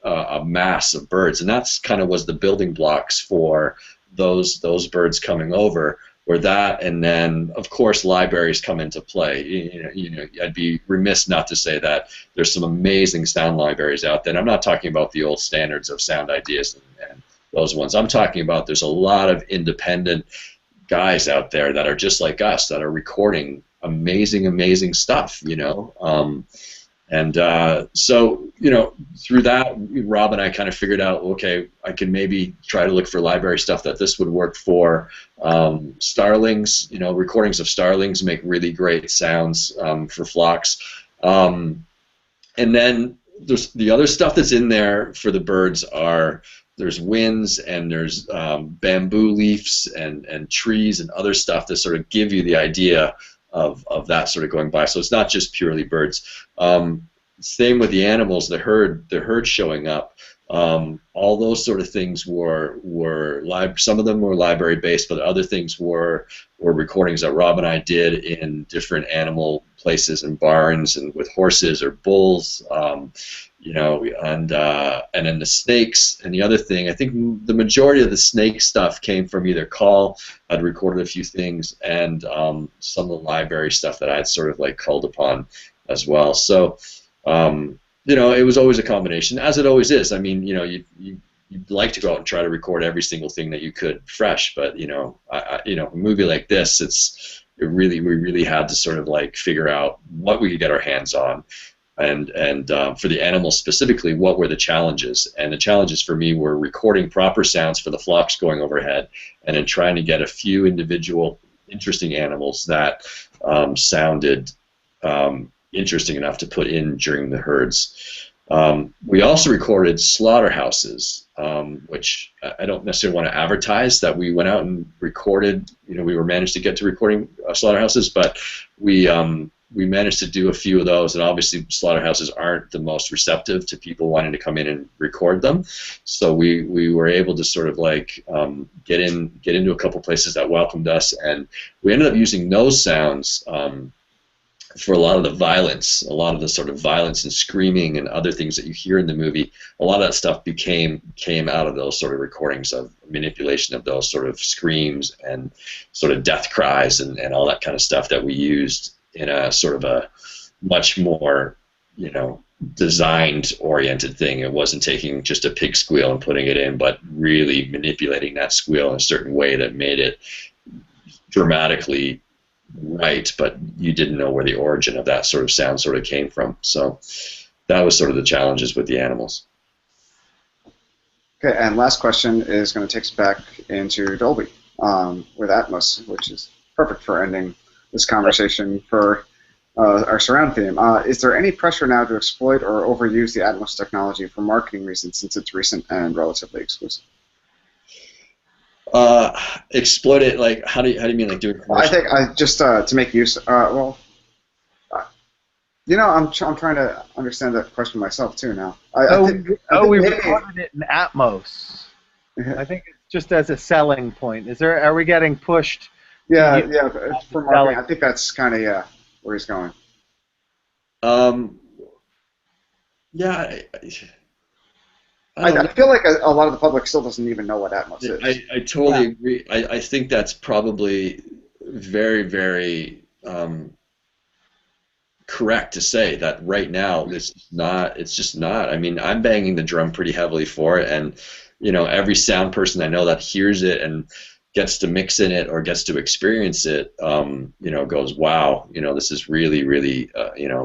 a mass of birds, and that's kind of was the building blocks for those birds coming over. Or that, and then of course libraries come into play. I'd be remiss not to say that there's some amazing sound libraries out there. And I'm not talking about the old standards of Sound Ideas and those ones. I'm talking about there's a lot of independent guys out there that are just like us that are recording amazing stuff. And so, through that, Rob and I kind of figured out, okay, I can maybe try to look for library stuff that this would work for. Starlings, recordings of starlings make really great sounds for flocks. And then there's the other stuff that's in there for the birds there's winds and there's bamboo leaves and trees and other stuff that sort of give you the idea of that sort of going by. So it's not just purely birds. Same with the animals, the herd showing up. All those sort of things were some of them were library based, but other things were recordings that Rob and I did in different animal places and barns and with horses or bulls, and then the snakes. And the other thing, I think the majority of the snake stuff came from either Coll, I'd recorded a few things, and some of the library stuff that I'd sort of like called upon as well. So. It was always a combination, as it always is. I mean, you'd like to go out and try to record every single thing that you could fresh, but a movie like this, we really had to sort of like figure out what we could get our hands on, and for the animals specifically, what were the challenges? And the challenges for me were recording proper sounds for the flocks going overhead, and then trying to get a few individual interesting animals that sounded interesting enough to put in during the herds. We also recorded slaughterhouses, which I don't necessarily want to advertise that we went out and recorded. We were managed to get to recording slaughterhouses, but we managed to do a few of those. And obviously, slaughterhouses aren't the most receptive to people wanting to come in and record them. So we were able to sort of like get into a couple places that welcomed us, and we ended up using those sounds. For a lot of the violence, a lot of the sort of violence and screaming and other things that you hear in the movie, a lot of that stuff came out of those sort of recordings of manipulation of those sort of screams and sort of death cries and all that kind of stuff that we used in a sort of a much more, designed-oriented thing. It wasn't taking just a pig squeal and putting it in, but really manipulating that squeal in a certain way that made it dramatically right, but you didn't know where the origin of that sort of sound sort of came from. So that was sort of the challenges with the animals. Okay, and last question is going to take us back into Dolby with Atmos, which is perfect for ending this conversation for our surround theme. Is there any pressure now to exploit or overuse the Atmos technology for marketing reasons, since it's recent and relatively exclusive? Exploit it, like how do you mean, like doing commercial? I think just to make use. I'm trying to understand that question myself too now. We recorded it in Atmos. I think it's just as a selling point. Are we getting pushed? Yeah, for marketing. I think that's kind of where he's going. Yeah. I feel like a lot of the public still doesn't even know what Atmos is. I totally agree. I think that's probably very, very correct to say that right now it's just not. I mean, I'm banging the drum pretty heavily for it, and every sound person I know that hears it and gets to mix in it or gets to experience it, goes, wow, this is really, really,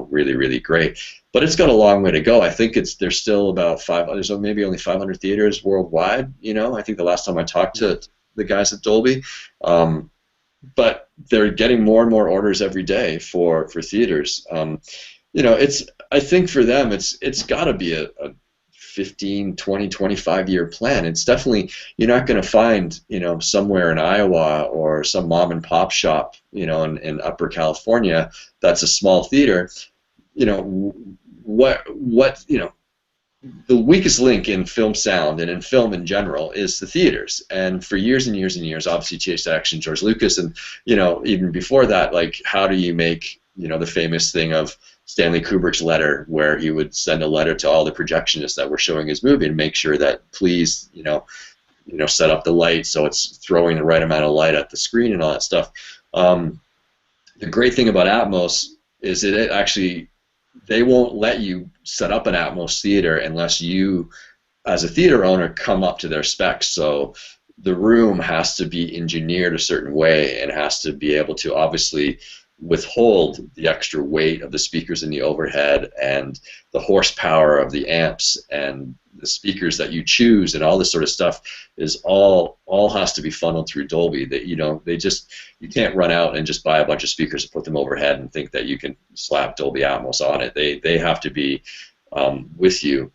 really, really great. But it's got a long way to go. I think there's still about there's maybe only 500 theaters worldwide. I think the last time I talked to the guys at Dolby, but they're getting more and more orders every day for theaters. I think for them it's got to be a 15, 20, 25-year plan. It's definitely, you're not going to find, somewhere in Iowa or some mom and pop shop, in Upper California that's a small theater. The weakest link in film sound and in film in general is the theaters. And for years and years and years, obviously THX and George Lucas, and even before that, like, how do you make the famous thing of Stanley Kubrick's letter, where he would send a letter to all the projectionists that were showing his movie and make sure that please set up the light so it's throwing the right amount of light at the screen and all that stuff. The great thing about Atmos is it actually, they won't let you set up an Atmos theater unless you, as a theater owner, come up to their specs. So the room has to be engineered a certain way and has to be able to obviously withhold the extra weight of the speakers in the overhead and the horsepower of the amps and the speakers that you choose and all this sort of stuff is all has to be funneled through Dolby. That you can't run out and just buy a bunch of speakers and put them overhead and think that you can slap Dolby Atmos on it. They have to be with you.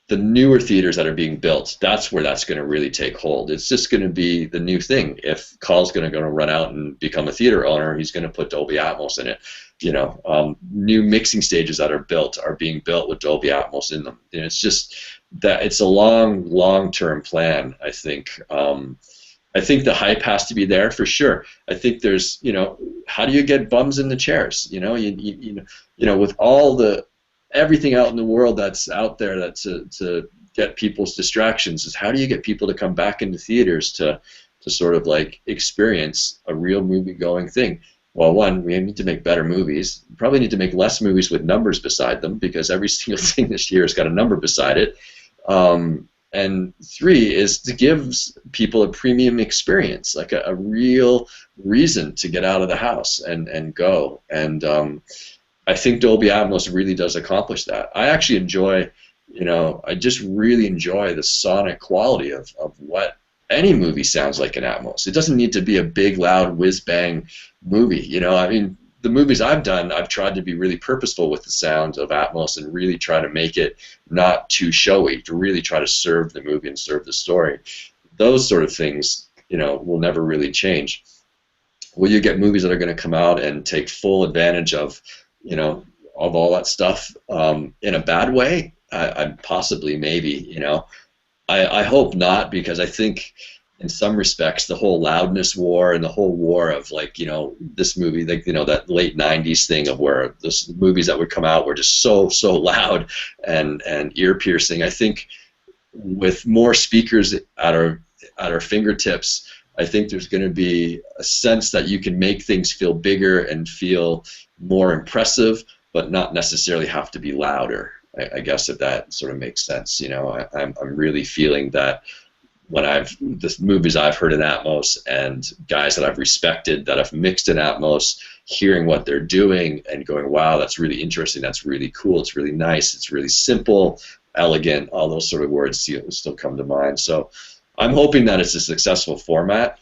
The newer theaters that are being built, that's where that's going to really take hold. It's just going to be the new thing. If Coll's going to run out and become a theater owner, he's going to put Dolby Atmos in it. New mixing stages that are being built with Dolby Atmos in them. It's just that it's a long-term plan, I think. I think the hype has to be there for sure. I think there's, how do you get bums in the chairs? With all the everything out in the world that's out there that to get people's distractions is how do you get people to come back into theaters to sort of like experience a real movie going thing. Well, one, we need to make better movies. We probably need to make less movies with numbers beside them because every single thing this year has got a number beside it. And three is to give people a premium experience, like a real reason to get out of the house and go. And I think Dolby Atmos really does accomplish that. I actually enjoy, I just really enjoy the sonic quality of what any movie sounds like in Atmos. It doesn't need to be a big, loud, whiz-bang movie. I mean, the movies I've done, I've tried to be really purposeful with the sound of Atmos and really try to make it not too showy, to really try to serve the movie and serve the story. Those sort of things, will never really change. Will you get movies that are going to come out and take full advantage of all that stuff in a bad way? I possibly, maybe, I hope not, because I think in some respects the whole loudness war and the whole war of this movie, that late 90s thing of where the movies that would come out were just so loud and ear piercing. I think with more speakers at our fingertips, I think there's going to be a sense that you can make things feel bigger and feel more impressive, but not necessarily have to be louder. I guess if that sort of makes sense. I'm really feeling that when the movies I've heard in Atmos and guys that I've respected that have mixed in Atmos, hearing what they're doing and going, wow, that's really interesting, that's really cool, it's really nice, it's really simple, elegant, all those sort of words still come to mind. So I'm hoping that it's a successful format.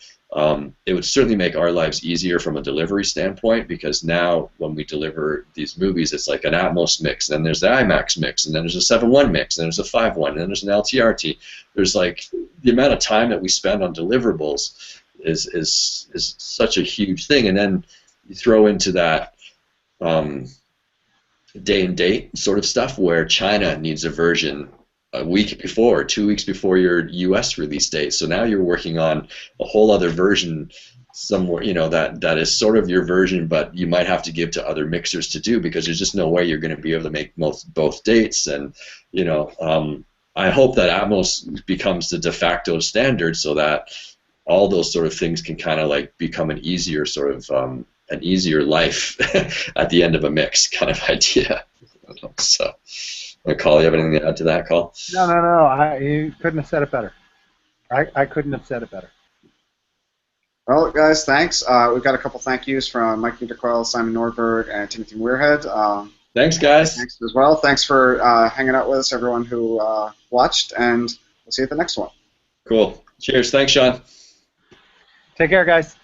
It would certainly make our lives easier from a delivery standpoint, because now when we deliver these movies, it's like an Atmos mix, then there's the IMAX mix, and then there's a 7.1 mix, and there's a 5.1, and then there's an LTRT. There's like the amount of time that we spend on deliverables is such a huge thing, and then you throw into that day and date sort of stuff where China needs a version a week before, 2 weeks before your U.S. release date. So now you're working on a whole other version somewhere, that is sort of your version, but you might have to give to other mixers to do, because there's just no way you're going to be able to make both dates. And I hope that Atmos becomes the de facto standard, so that all those sort of things can kind of like become an easier sort of an easier life at the end of a mix kind of idea. So. Coll, you have anything to add to that, Coll? No. You couldn't have said it better. I couldn't have said it better. Well, guys, thanks. We've got a couple thank yous from Mike Niederquell, Simon Nordberg, and Timothy Weirhead. Thanks, guys. Thanks as well. Thanks for hanging out with us, everyone who watched, and we'll see you at the next one. Cool. Cheers. Thanks, Sean. Take care, guys.